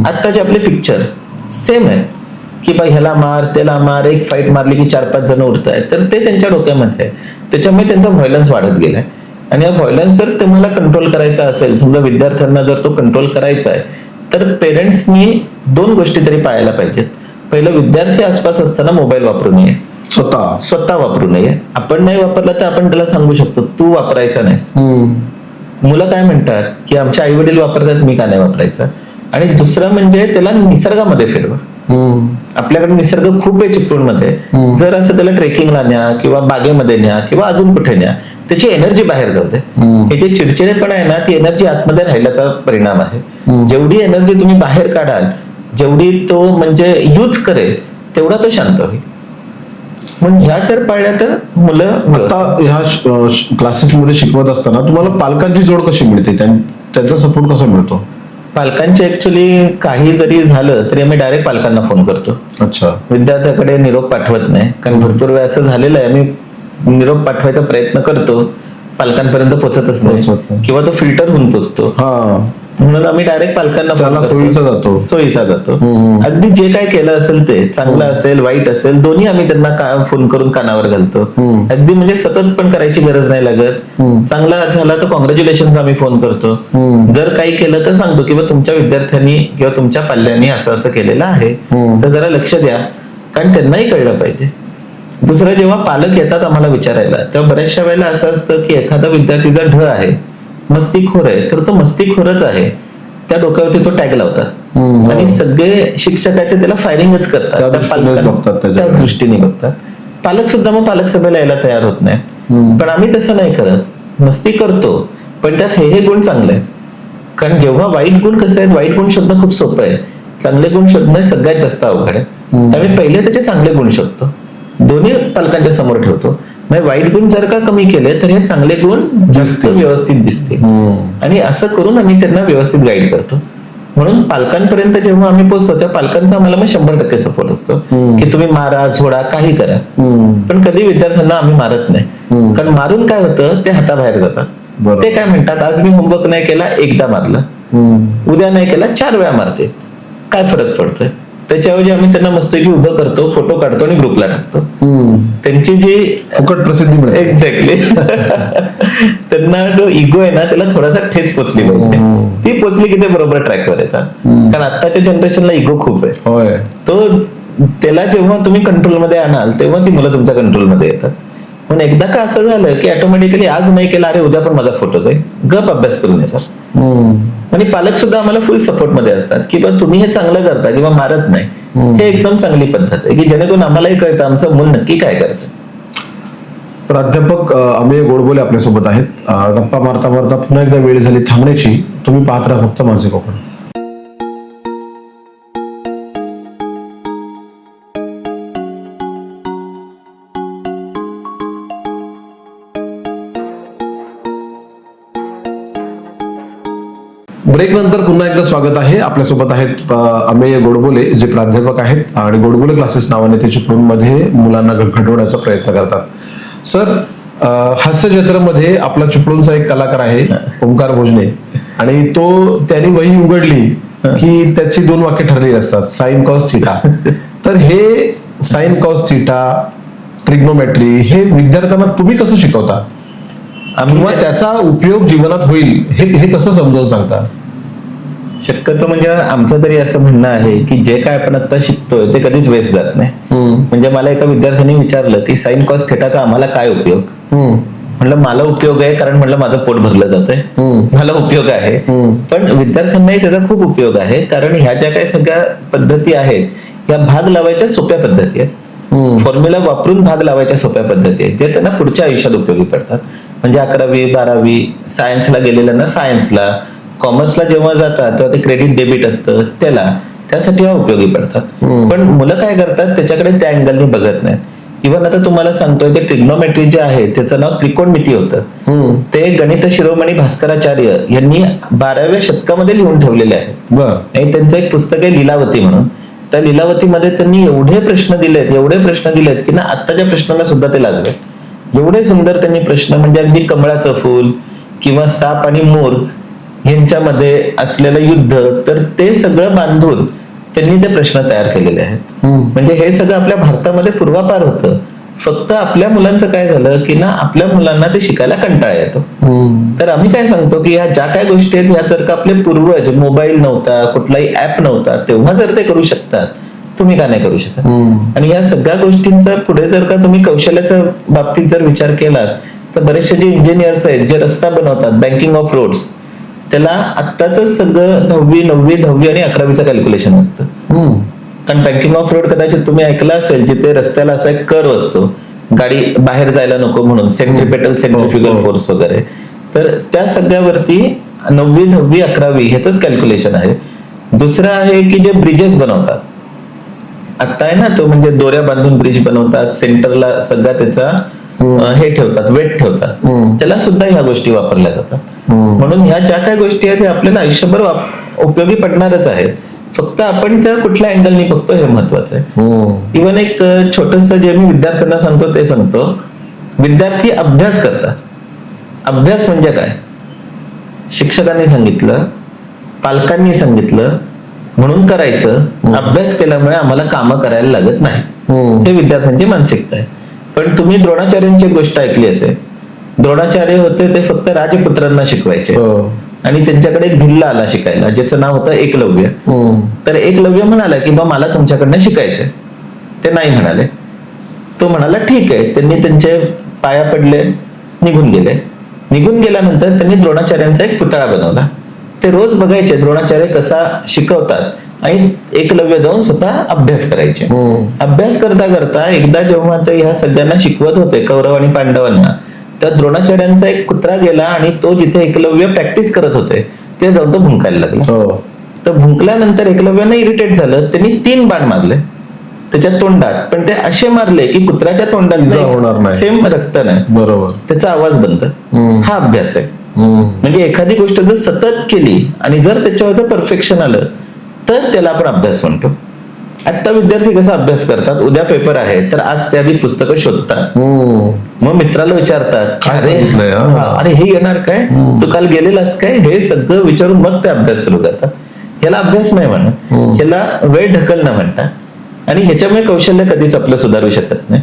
आत्ताचे आपले पिक्चर सेम आहे की बा ह्याला मार, त्याला मार, एक फाईट मारली की 4-5 जण उडत आहेत. तर ते त्यांच्या डोक्यामध्ये आहे. त्याच्यामुळे त्यांचा व्हायलन्स वाढत गेलाय. आणि हा व्हायलन्स जर तुम्हाला कंट्रोल करायचा असेल, समजा विद्यार्थ्यांना जर तो कंट्रोल करायचा आहे, तर पेरेंट्सनी 2 गोष्टी तरी पाळायला पाहिजेत. पहिलं, विद्यार्थी आसपास असताना मोबाईल वापरू नये, स्वतः वापरू नये. आपण नाही वापरला तर आपण त्याला सांगू शकतो तू वापरायचा नाहीस. मुलं काय म्हणतात की आमचे आई वडील वापरतात, मी का नाही वापरायचं. आणि दुसरं म्हणजे त्याला निसर्गामध्ये फिरवा. आपल्याकडे निसर्ग खूप आहे चिपळूणमध्ये. जर असं त्याला ट्रेकिंगला न्या किंवा बागेमध्ये न्या किंवा अजून कुठे न्या, त्याची एनर्जी बाहेर जाते. हे जे चिडचिडेपण आहे ना, ती एनर्जी आतमध्ये राहिल्याचा परिणाम आहे. जेवढी एनर्जी तुम्ही बाहेर काढाल, जेवढी तो म्हणजे यूज करेल, तेवढा तो शांत होईल. म्हणून ह्या जर पाळल्या तर मुलं. आता ह्या क्लासेसमध्ये शिकवत असताना तुम्हाला पालकांची जोड कशी मिळते, त्यांचा सपोर्ट कसा मिळतो? पालकांचे ऍक्च्युली काही जरी झालं तरी आम्ही डायरेक्ट पालकांना फोन करतो. अच्छा. विद्यार्थ्याकडे निरोप पाठवत नाही, कारण भरपूर वेळ असं झालेलं आहे, आम्ही निरोप पाठवायचा प्रयत्न करतो, पालकांपर्यंत पोहोचतच नाही किंवा तो फिल्टर होऊन पोचतो. म्हणून आम्ही डायरेक्ट पालकांना सोयीचा जातो. अगदी जे काय केलं असेल ते चांगलं असेल वाईट असेल दोन्ही आम्ही त्यांना फोन करून कानावर घालतो. अगदी म्हणजे सतत पण करायची गरज नाही लागत. चांगला झाला तर कॉंग्रॅच्युलेशन आम्ही फोन करतो. जर काही केलं तर सांगतो किंवा तुमच्या विद्यार्थ्यांनी किंवा तुमच्या पाल्यांनी असं असं केलेलं आहे तर जरा लक्ष द्या, कारण त्यांनाही कळलं पाहिजे. दुसरं, जेव्हा पालक येतात आम्हाला विचारायला, तेव्हा बऱ्याचशा वेळेला असं असतं की एखादा विद्यार्थीचा ढ आहे, मस्तीखोर आहे, तर तो मस्तीखोरच आहे त्या डोक्यावरती तो टॅग लावतात आणि सगळे शिक्षक आहेत ते त्याला फायरिंगच करतात, त्याच दृष्टीने बघतात. पालक सुद्धा मग पालक सभेला यायला तयार होत नाही. पण आम्ही तसं नाही करत, मस्ती करतो पण त्यात हे गुण चांगले आहेत. कारण जेव्हा वाईट गुण कसे आहेत, वाईट गुण शोधणं खूप सोपं आहे, चांगले गुण शोधणं सगळ्यात जास्त अवघड आहे. त्यामुळे पहिले त्याचे चांगले गुण शोधतो, दोन्ही पालकांच्या समोर ठेवतो. वाईट गुण जर का कमी केले तर हे चांगले गुण जास्त व्यवस्थित दिसतील आणि असं करून आम्ही त्यांना व्यवस्थित गाईड करतो. म्हणून पालकांपर्यंत जेव्हा आम्ही पोहोचतो तेव्हा पालकांचा आम्हाला मग 100% सपोर्ट असतो की तुम्ही मारा, झोडा, काही करा, पण कधी विद्यार्थ्यांना आम्ही मारत नाही. कारण मारून काय होतं, ते हाताबाहेर जातात. ते काय म्हणतात, आज मी होमवर्क नाही केला, एकदा मारलं, उद्या नाही केला 4 वेळा मारते, काय फरक पडतोय? त्याच्याऐवजी आम्ही त्यांना मस्तपैकी उभं करतो, फोटो काढतो आणि ग्रुपला टाकतो. त्यांची जी फुकट प्रसिद्धी मिळते. एक्झॅक्टली. त्यांना जो इगो आहे ना, त्याला थोडासा ठेच पोचली पाहिजे. ती पोचली की ते बरोबर ट्रॅकवर येतात. कारण आताच्या जनरेशनला इगो खूप आहे. तो त्याला जेव्हा तुम्ही कंट्रोलमध्ये आणाल तेव्हा ती मुलं तुमच्या कंट्रोलमध्ये येतात. पण एकदा का असं झालं की ऑटोमॅटिकली आज नाही केला, अरे उद्या पण माझा फोटो जाईल, गप अभ्यास करून येतात. आणि पालक सुद्धा आम्हाला फुल सपोर्ट मध्ये असतात की बा तुम्ही हे चांगलं करता किंवा मारत नाही, हे एकदम चांगली पद्धत आहे की जेणेकरून आम्हालाही कळतं आमचं मूल नक्की काय करतं. प्राध्यापक अमेय गोडबोले आपल्यासोबत आहेत. गप्पा मारता मारता पुन्हा एकदा वेळ झाली थांबण्याची. तुम्ही पाहत राहा फक्त माझे कोकण. ब्रेक नंतर पुन्हा एकदा स्वागत आहे. आपल्यासोबत आहेत अमेय गोडबोले, जे प्राध्यापक आहेत आणि गोडबोले क्लासेस नावाने ते चिपळूणमध्ये मुलांना घडवण्याचा प्रयत्न करतात. सर, हास्य जत्रेमध्ये आपला चिपळूणचा एक कलाकार आहे ओंकार भोजने, आणि त्याने वही उघडली की त्याची 2 वाक्य ठरलेली असतात, साइन कॉस थिटा. तर हे साइन कॉस थिटा, ट्रिग्नोमेट्री हे विद्यार्थ्यांना तुम्ही कसं शिकवता किंवा त्याचा उपयोग जीवनात होईल हे कसं समजावून सांगता? शक्यतो म्हणजे आमचं तरी असं म्हणणं आहे की जे काय आपण आता शिकतोय ते कधीच वेस्ट जात नाही. म्हणजे मला एका विद्यार्थ्याने विचारलं की साइन कॉस थिटाचा आम्हाला काय उपयोग? म्हणलं मला उपयोग आहे, कारण म्हणलं माझं पोट भरलं जातंय, मला उपयोग आहे. पण विद्यार्थ्यांनाही त्याचा खूप उपयोग आहे, कारण ह्या ज्या काही सगळ्या पद्धती आहेत या भाग लावायच्या सोप्या पद्धती आहेत. फॉर्म्युला वापरून भाग लावायच्या सोप्या पद्धती आहेत, जे त्यांना पुढच्या आयुष्यात उपयोगी पडतात. म्हणजे 11वी 12वी सायन्सला गेलेल्यांना सायन्सला, कॉमर्सला जेव्हा जातात तेव्हा ते क्रेडिट डेबिट असतं त्यासाठी हा उपयोगी पडतात. पण मुलं काय करतात, त्याच्याकडे त्या अँगलनी बघत नाहीत. इव्हन आता तुम्हाला सांगतोय की ट्रिग्नोमेट्री जे आहे त्याचं नाव त्रिकोणमिती होतं. ते गणित शिरोमणी भास्कराचार्य यांनी 12व्या शतकामध्ये लिहून ठेवलेले आहे. आणि त्यांचं एक पुस्तक आहे लीलावती म्हणून. त्या लीलावतीमध्ये त्यांनी एवढे प्रश्न दिलेत की ना आत्ताच्या प्रश्नांना सुद्धा ते लाजवेत. एवढे सुंदर त्यांनी प्रश्न, म्हणजे अगदी कमळाचं फूल किंवा साप आणि मोर यांच्यामध्ये असलेलं युद्ध, तर ते सगळं बांधून त्यांनी ते प्रश्न तयार केलेले आहेत. म्हणजे हे सगळं आपल्या भारतामध्ये पूर्वापार होतं. फक्त आपल्या मुलांचं काय झालं की ना, आपल्या मुलांना ते शिकायला कंटाळा येतो. तर आम्ही काय सांगतो की ह्या ज्या काय गोष्टी आहेत ह्या जर का आपले पूर्वज, मोबाईल नव्हता, कुठलाही ऍप नव्हता, तेव्हा जर ते करू शकतात, तुम्ही का नाही करू शकत? आणि या सगळ्या गोष्टींचा पुढे जर का तुम्ही कौशल्याच्या बाबतीत जर विचार केलात तर बरेचसे जे इंजिनियर्स आहेत, जे रस्ता बनवतात, बँकिंग ऑफ रोड्स, त्याला आत्ताच सगळं 9वी 10वी आणि 11वीचं कॅल्क्युलेशन लागतं. कारण बँकिंग ऑफ रोड कदाचित तुम्ही ऐकलं असेल, जिथे रस्त्याला असा एक कर्व असतो, गाडी बाहेर जायला नको म्हणून, सेंट्रिपेटल सेंट्रिफ्युगल फोर्स वगैरे. तर त्या सगळ्यावरती 9वी 10वी 11वी ह्याच कॅल्क्युलेशन आहे. दुसरं आहे की जे ब्रिजेस बनवतात, आता आहे ना तो, म्हणजे दोऱ्या बांधून ब्रिज बनवतात, सेंटरला सगळा त्याचा हे ठेवतात, वेट ठेवतात, त्याला सुद्धा ह्या गोष्टी वापरल्या जातात. म्हणून ह्या ज्या काही गोष्टी आहेत, आपल्याला आयुष्यभर उपयोगी पडणारच आहेत. फक्त आपण त्या कुठल्या अँगलनी बघतो हे महत्वाचं आहे. इव्हन एक छोटस जे मी विद्यार्थ्यांना सांगतो ते सांगतो. विद्यार्थी अभ्यास करतात. अभ्यास म्हणजे काय? शिक्षकांनी सांगितलं, पालकांनी सांगितलं म्हणून करायचं. अभ्यास केल्यामुळे आम्हाला कामं करायला लागत नाही, हे विद्यार्थ्यांची मानसिकता आहे. पण तुम्ही द्रोणाचार्यांची गोष्ट ऐकली असेल. द्रोणाचार्य होते ते फक्त राजपुत्रांना शिकवायचे, आणि त्यांच्याकडे एक भिल्ला आला शिकायला, ज्याचं नाव होतं एकलव्य. तर एकलव्य म्हणाला की बा मला तुमच्याकडनं शिकायचंय. ते नाही म्हणाले. तो म्हणाला ठीक आहे. त्यांनी त्यांचे पाया पडले, निघून गेले. निघून गेल्यानंतर त्यांनी द्रोणाचार्यांचा एक पुतळा बनवला. ते रोज बघायचे द्रोणाचार्य कसा शिकवतात, आणि एकलव्य जाऊन स्वतः अभ्यास करायचे. अभ्यास करता करता एकदा जेव्हा ते ह्या सगळ्यांना शिकवत होते, कौरव आणि पांडवांना, तर द्रोणाचार्यांचा एक कुत्रा गेला, आणि तो जिथे एकलव्य प्रॅक्टिस करत होते ते जाऊन तो भुंकायला लागला. तर भुंकल्यानंतर एकलव्याने इरिटेट झालं. त्यांनी 3 बाण मारले त्याच्या तोंडात, पण ते असे मारले की कुत्र्याच्या तोंडात होणार नाही, थेंब रक्त नाही. बरोबर, त्याचा आवाज बंद. हा अभ्यास आहे. म्हणजे एखादी गोष्ट जर सतत केली आणि जर त्याच्यावर परफेक्शन आलं तर त्याला आपण अभ्यास म्हणतो. आता विद्यार्थी कसा अभ्यास करतात, उद्या पेपर आहे तर आज ते आधी पुस्तकं शोधतात, मग मित्राला विचारतात अरे हे येणार काय, तू काल गेलेलास काय, हे सगळं विचारून मग ते अभ्यास सुरू करतात. ह्याला अभ्यास नाही म्हणत, ह्याला वेळ ढकलणं म्हणतात. आणि ह्याच्यामुळे कौशल्य कधीच आपलं सुधारू शकत नाही.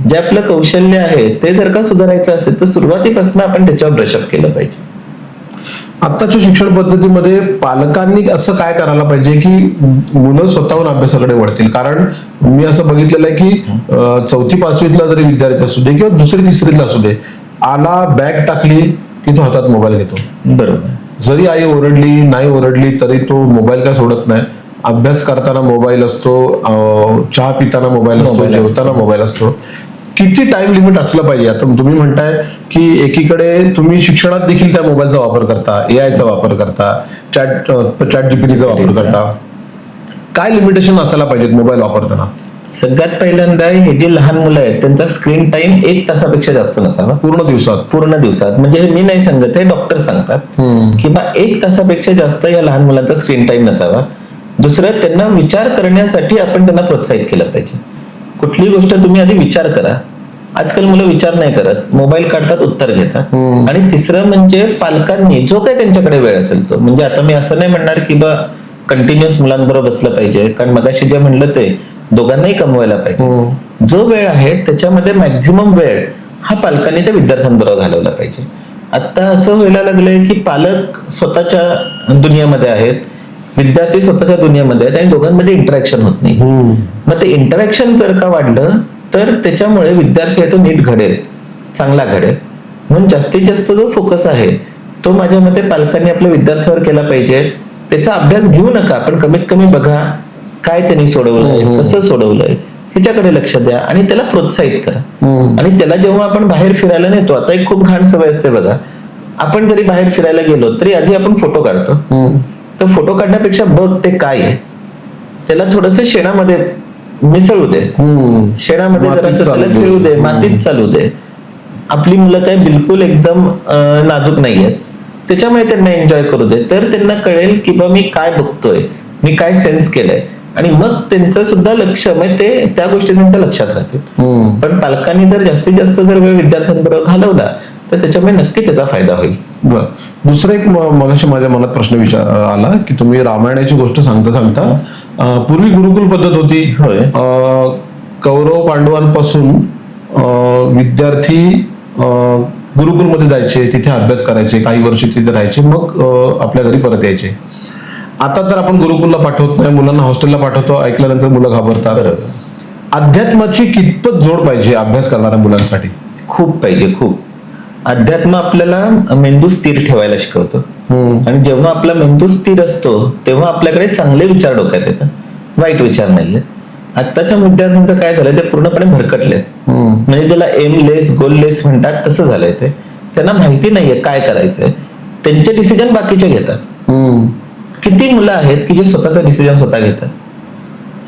जे आपलं कौशल्य आहे ते जर का सुधारायचं असेल तर सुरुवातीपासून आपण त्याच्यावर ब्रशअप केलं पाहिजे. आत्ताच्या शिक्षण पद्धतीमध्ये पालकांनी असं काय करायला पाहिजे की मुलं स्वतःहून अभ्यासाकडे वळतील? कारण मी असं बघितलेलं आहे की 4थी 5वीतला जरी विद्यार्थी असू दे किंवा 2री 3रीतला असू दे, आला बॅग टाकली की तो हातात मोबाईल घेतो. बरोबर. जरी आई ओरडली नाही ओरडली तरी तो मोबाईल काय सोडत नाही. अभ्यास करताना मोबाईल असतो, चहा पिताना मोबाईल असतो, जेवताना मोबाईल असतो. किती टाइम लिमिट असलं पाहिजे? आता तुम्ही म्हणताय की एकीकडे तुम्ही शिक्षणात देखील त्या मोबाईलचा वापर करता, एआयचा वापर करता, चॅट जीपीटीचा वापर करता. काय लिमिटेशन असायला पाहिजेत मोबाईल वापरताना? सगळ्यात पहिल्यांदा हे जे लहान मुलं आहेत त्यांचा स्क्रीन टाइम 1 तासापेक्षा जास्त नसावा पूर्ण दिवसात. म्हणजे मी नाही सांगत, हे डॉक्टर सांगतात की बा 1 तासापेक्षा जास्त या लहान मुलांचा स्क्रीन टाइम नसावा. दुसरं, त्यांना विचार करण्यासाठी आपण त्यांना प्रोत्साहित केलं पाहिजे. कुठली गोष्ट तुम्ही आधी विचार करा. आजकाल मुलं विचार नाही करत, मोबाईल काढतात, उत्तर घेतात. आणि तिसरं म्हणजे पालकांनी जो काही त्यांच्याकडे वेळ असेल तो, म्हणजे आता मी असं नाही म्हणणार की बा कंटिन्युअस मुलांबरोबर बसलं पाहिजे, कारण मगाशी जे म्हणलं ते दोघांनाही कमवायला पाहिजे. जो वेळ आहे त्याच्यामध्ये मॅक्झिमम वेळ हा पालकांनी त्या विद्यार्थ्यांबरोबर घालवला पाहिजे. आता असं व्हायला लागलंय की पालक स्वतःच्या दुनियेमध्ये आहेत, विद्यार्थी स्वतःच्या दुनियेमध्ये आहेत, आणि दोघांमध्ये इंटरॅक्शन होत नाही. मग ते इंटरॅक्शन जर का वाढलं तर त्याच्यामुळे विद्यार्थी तो नीट घडेल, चांगला घडेल. म्हणून जास्तीत जास्त जो फोकस आहे तो माझ्या मते पालकांनी आपल्या विद्यार्थ्यावर केला पाहिजे. त्याचा अभ्यास घेऊ नका, पण कमीत कमी बघा काय त्यांनी सोडवलंय, कसं सोडवलंय, ह्याच्याकडे लक्ष द्या आणि त्याला प्रोत्साहित करा. आणि त्याला जेव्हा आपण बाहेर फिरायला नेतो, आता एक खूप घाण सवय असते बघा, आपण जरी बाहेर फिरायला गेलो तरी आधी आपण फोटो काढतो. तर फोटो काढण्यापेक्षा बघ ते काय आहे, त्याला थोडस शेणामध्ये मिसळू दे, शेणामध्ये जरा खेळू दे, मातीत चालू दे. आपली मुलं काय बिलकुल एकदम नाजूक नाहीयेत, त्याच्यामुळे त्यांना एन्जॉय करू दे. तर त्यांना कळेल की बा मी काय बघतोय, मी काय सेन्स केलंय, आणि मग त्यांचं सुद्धा लक्ष, म्हणजे ते त्या गोष्टी त्यांच्या लक्षात राहतील. पण पालकांनी जर जास्तीत जास्त जर वेळ विद्यार्थ्यांबरोबर घालवला तर त्याच्यामुळे नक्की त्याचा फायदा होईल. बरं, दुसरं एक मगाशी माझ्या मनात प्रश्न आला की तुम्ही रामायणाची गोष्ट सांगता पूर्वी गुरुकुल पद्धत होती. कौरव पांडवांपासून विद्यार्थी गुरुकुलमध्ये जायचे, तिथे अभ्यास करायचे, काही वर्ष तिथे राहायचे, मग आपल्या घरी परत यायचे. आता तर आपण गुरुकुलला पाठवत नाही, मुलांना हॉस्टेलला पाठवतो, ऐकल्यानंतर मुलं घाबरतात. अध्यात्माची कितपत जोड पाहिजे अभ्यास करणाऱ्या मुलांसाठी? खूप पाहिजे, खूप. अध्यात्म आपल्याला मेंदू स्थिर ठेवायला शिकवतो, आणि जेव्हा आपला मेंदू स्थिर असतो तेव्हा आपल्याकडे चांगले विचार डोक्यात येतात. वाईट विचार नाहीये. आत्ताच्या विद्यार्थ्यांचं काय झालंय, ते पूर्णपणे भरकटले. म्हणजे त्याला एमलेस गोललेस म्हणतात तसं झालंय. ते त्यांना माहिती नाहीये काय करायचंय. त्यांचे डिसिजन बाकीचे घेतात. किती मुलं आहेत की जे स्वतःचा डिसिजन स्वतः घेतात,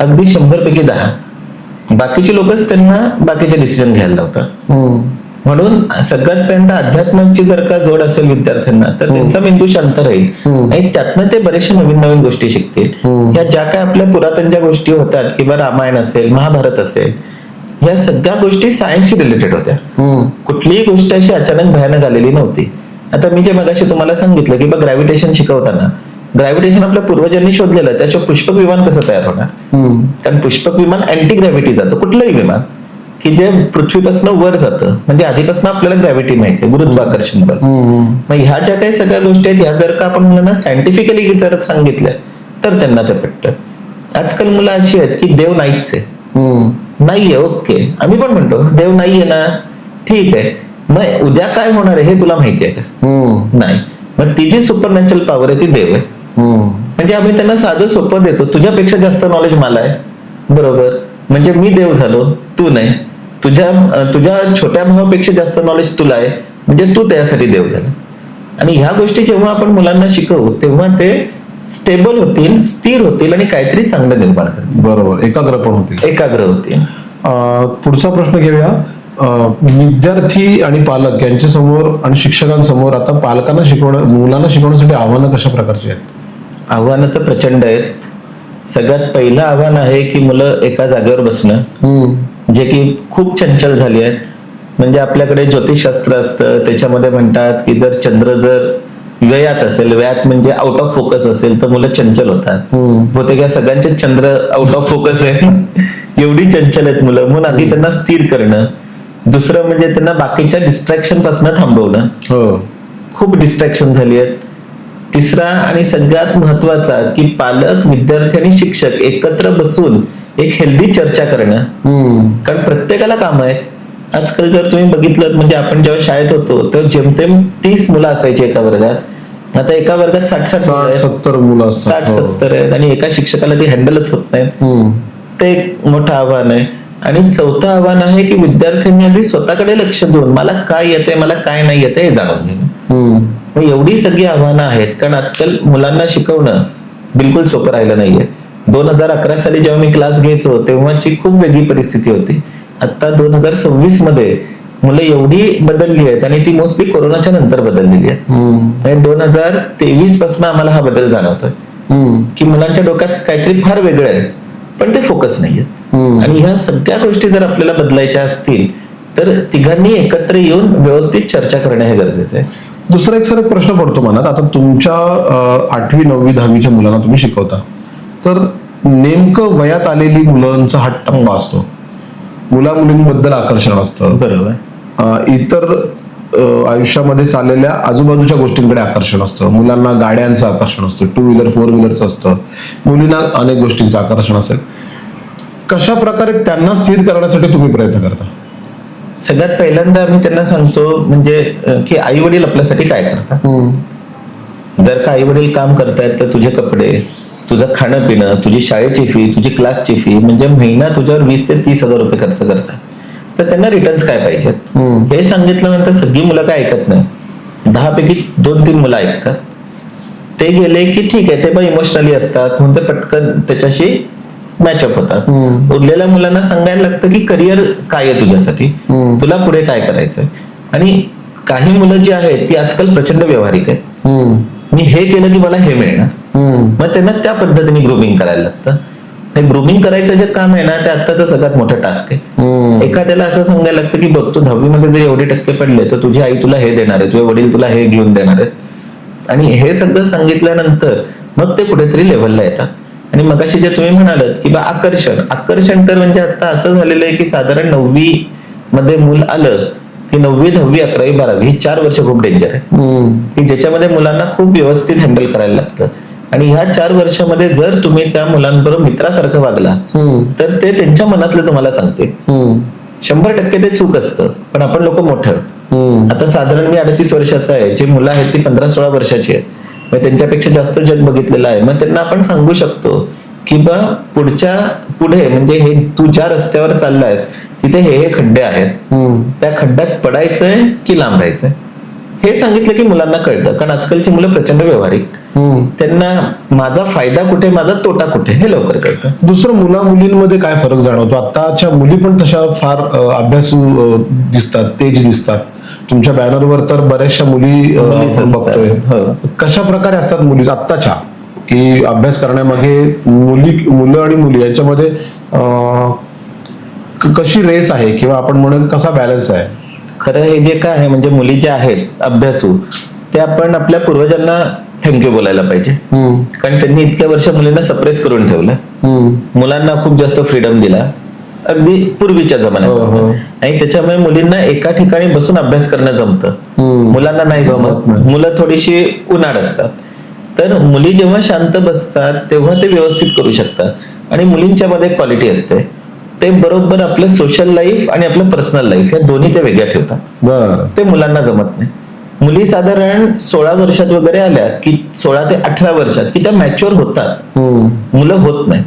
अगदी 100 पैकी 10. बाकीचे लोकच त्यांना बाकीचे डिसिजन घ्यायला लावतात. म्हणून सगळ्यात पहिल्यांदा अध्यात्माची जर का जोड असेल विद्यार्थ्यांना, तर त्यांचा मेंदू शांत राहील आणि त्यातनं ते बरेचशे नवीन नवीन गोष्टी शिकतील. या ज्या काय आपल्या पुरातन ज्या गोष्टी होतात, किंवा रामायण असेल, महाभारत असेल, या सगळ्या गोष्टी सायन्सशी रिलेटेड होत्या. कुठलीही गोष्ट अशी अचानक भयानक आलेली नव्हती. आता मी जे मगाशी तुम्हाला सांगितलं की ग्रॅव्हिटेशन शिकवताना, ग्रॅव्हिटेशन आपल्या पूर्वजांनी शोधलेलं. त्याशिवाय पुष्पक विमान कसं तयार होणार? कारण पुष्पक विमान अँटी ग्रॅव्हिटी जातं. कुठलंही विमान की जे पृथ्वीपासून वर जातं, म्हणजे आधीपासून आपल्याला ग्रॅव्हिटी माहिती आहे, गुरुत्वाकर्षण बल. मग ह्या ज्या काही सगळ्या गोष्टी आहेत, ह्या जर का आपण मुलांना सायंटिफिकली जर सांगितल्या तर त्यांना ते पटतं. आजकाल मुलं अशी आहेत की देव नाहीच आहे. नाहीये, ओके, आम्ही पण म्हणतो देव नाहीये ना, ठीक आहे, मग उद्या काय होणार आहे हे तुला माहिती आहे का? नाही. मग ती जी सुपर नॅचरल पॉवर आहे ती देव आहे. म्हणजे आम्ही त्यांना साधं सोपं देतो, तुझ्यापेक्षा जास्त नॉलेज मला आहे, बरोबर, म्हणजे मी देव झालो, तू नाही. तुझ्या छोट्या भावापेक्षा जास्त नॉलेज तुला आहे, म्हणजे तू त्यासाठी देव झाला. आणि ह्या गोष्टी जेव्हा आपण मुलांना शिकवू तेव्हा ते स्टेबल होतील, स्थिर होतील आणि काहीतरी चांगलं निर्माण करतील. बरोबर, एकाग्र होतील. पुढचा प्रश्न घेऊया. विद्यार्थी आणि पालक यांच्या समोर आणि शिक्षकांसमोर आता पालकांना मुलांना शिकवण्यासाठी आव्हानं कशा प्रकारची आहेत? आव्हानं तर प्रचंड आहेत. सगळ्यात पहिलं आव्हान आहे की मुलं एका जागेवर बसणं, जे की खूप चंचल झाली आहेत. म्हणजे आपल्याकडे ज्योतिषशास्त्र असतं, त्याच्यामध्ये म्हणतात की जर चंद्र जर व्ययात असेल, व्ययात म्हणजे आउट ऑफ फोकस असेल, तर मुलं चंचल होतात. होते का सगळ्यांचे चंद्र आउट ऑफ फोकस आहे, एवढी चंचल आहेत मुलं. म्हणून आधी त्यांना स्थिर करणं. दुसरं म्हणजे त्यांना बाकीच्या डिस्ट्रॅक्शन पासून थांबवणं. खूप डिस्ट्रॅक्शन झाली आहेत. तिसरा आणि सगळ्यात महत्वाचा की पालक, विद्यार्थी आणि शिक्षक एकत्र बसून एक हेल्दी चर्चा करणं. कारण प्रत्येकाला काम आहेत. आजकाल जर तुम्ही बघितलं, म्हणजे आपण जेव्हा शाळेत होतो तर जेमतेम 30 मुलं असायची एका वर्गात. आता एका वर्गात 60-70 मुलं 60-70 आहेत आणि एका शिक्षकाला ते हँडलच होत नाहीत. ते एक मोठं आव्हान आहे. आणि चौथं आव्हान आहे की विद्यार्थ्यांनी आधी स्वतःकडे लक्ष देऊन मला काय येते, मला काय नाही येते हे जाणून घेणं. मग एवढी सगळी आव्हानं आहेत. कारण आजकाल मुलांना शिकवणं बिलकुल सोपं राहिलं नाहीये. 2011 साली जेव्हा मी क्लास घ्यायचो तेव्हाची खूप वेगळी परिस्थिती होती. आता 2026 मध्ये मुलं एवढी बदलली आहेत आणि ती मोस्टली कोरोनाच्या नंतर बदललेली आहे. 2023 पासून आम्हाला हा बदल जाणवतोय की मुलांच्या डोक्यात काहीतरी फार वेगळं आहे, पण ते फोकस नाहीये. आणि ह्या सगळ्या गोष्टी जर आपल्याला बदलायच्या असतील तर तिघांनी एकत्र येऊन व्यवस्थित चर्चा करणं हे गरजेचं आहे. दुसरा एक प्रश्न पडतो मनात. आता तुमच्या 8वी 9वी 10वीच्या मुलांना तुम्ही शिकवता, तर नेमकं वयात आलेली मुलांचा हा टप्पा असतो. मुला मुलींबद्दल आकर्षण असतं, बरोबर. इतर आयुष्यामध्ये चाललेल्या आजूबाजूच्या गोष्टींकडे आकर्षण असतं. मुलांना गाड्यांचं आकर्षण असतं, 2 व्हीलर 4 व्हीलरचं असतं. मुलींना अनेक गोष्टींचं आकर्षण असेल. कशा प्रकारे त्यांना स्थिर करण्यासाठी तुम्ही प्रयत्न करता? सगळ्यात पहिल्यांदा आम्ही त्यांना सांगतो म्हणजे की आई वडील आपल्यासाठी काय करतात. जर का आई वडील काम करतायत तर तुझे कपडे, तुझं खाणं पिणं, तुझी शाळेची फी, तुझी क्लासची फी, म्हणजे महिना तुझ्यावर 20 ते 30 हजार रुपये खर्च करतात, तर त्यांना रिटर्न्स काय पाहिजेत हे सांगितल्यानंतर सगळी मुलं काय ऐकत नाही. 10 पैकी 2-3 मुलं ऐकतात. ते गेले की ठीक आहे, ते पण इमोशनली असतात म्हणून ते पटकन त्याच्याशी मॅचअप होतात. उरलेल्या मुलांना सांगायला लागतं की करिअर काय आहे तुझ्यासाठी, तुला पुढे काय करायचंय. आणि काही मुलं जी आहेत ती आजकाल प्रचंड व्यावहारिक आहेत. मी हे केलं की मला हे मिळणार, मग त्यांना त्या पद्धतीने ग्रुमिंग करायला लागतं. हे ग्रुमिंग करायचं जे काम आहे ना, ते आत्ताचं सगळ्यात मोठं टास्क आहे. एखाद्याला असं सांगायला लागतं की बघ, तू 10वी मध्ये जर एवढे टक्के पडले तर तुझी आई तुला हे देणार आहे, तुझे वडील तुला हे घेऊन देणार आहेत. आणि हे सगळं सांगितल्यानंतर मग ते कुठेतरी लेव्हलला येतात. आणि मगाशी जे तुम्ही म्हणालात की आकर्षण तर म्हणजे आता असं झालेलं आहे की साधारण 9वी मध्ये मूल आलं की 9वी 10वी 11वी 12वी ही 4 वर्ष खूप डेंजर आहे, की ज्याच्यामध्ये मुलांना खूप व्यवस्थित हँडल करायला लागतं. आणि ह्या 4 वर्षामध्ये जर तुम्ही त्या मुलांबरोबर मित्रासारखं वागला तर ते त्यांच्या मनातलं तुम्हाला सांगते. 100% ते चूक असतं, पण आपण लोक मोठं. आता साधारण मी 38 वर्षाचा आहे, जी मुलं आहेत ती 15-16 वर्षाची आहेत, त्यांच्यापेक्षा जास्त जग बघितलेलं आहे. मग त्यांना आपण सांगू शकतो की बा पुढे म्हणजे हे तू ज्या रस्त्यावर चाललायस तिथे हे खड्डे आहेत, त्या खड्ड्यात पडायचंय की लांब राहायचंय हे सांगितलं की मुलांना कळतं. कारण आजकालची मुलं प्रचंड व्यवहारिक, त्यांना माझा फायदा कुठे माझा तोटा कुठे हे लवकर कळतं. दुसरं मुला मुलींमध्ये काय फरक जाणवतो? आताच्या मुली पण तशा फार अभ्यासू दिसतात, तेज दिसतात. तुमच्या बॅनरवर तर बऱ्याचशा मुली मुलीच असतात. बघतोय. हो. कशा प्रकारे असतात मुली आत्ताच्या, की अभ्यास करण्यामागे मुलं आणि मुली यांच्यामध्ये कशी रेस आहे किंवा आपण म्हणू कसा बॅलन्स आहे? खरं हे जे काय आहे म्हणजे मुली ज्या आहेत अभ्यासू, ते आपण आपल्या पूर्वजांना थँक्यू बोलायला पाहिजे. कारण त्यांनी इतक्या वर्ष मुलींना सप्रेस करून ठेवलं, मुलांना खूप जास्त फ्रीडम दिला अगदी पूर्वीच्या जमान्यात. आणि त्याच्यामुळे मुलींना एका ठिकाणी बसून अभ्यास करणं जमतं, मुलांना नाही जमत. मुलं थोडीशी उन्हाळ असतात, तर मुली जेव्हा शांत बसतात तेव्हा ते व्यवस्थित करू शकतात. आणि मुलींच्या मध्ये क्वालिटी असते, ते बरोबर आपलं सोशल लाईफ आणि आपलं पर्सनल लाईफ या दोन्ही ते वेगळ्या ठेवतात. ते मुलांना जमत नाही. मुली साधारण 16 वर्षात वगैरे आल्या की 16 ते 18 वर्षात की त्या मॅच्युअर होतात, मुलं होत नाही.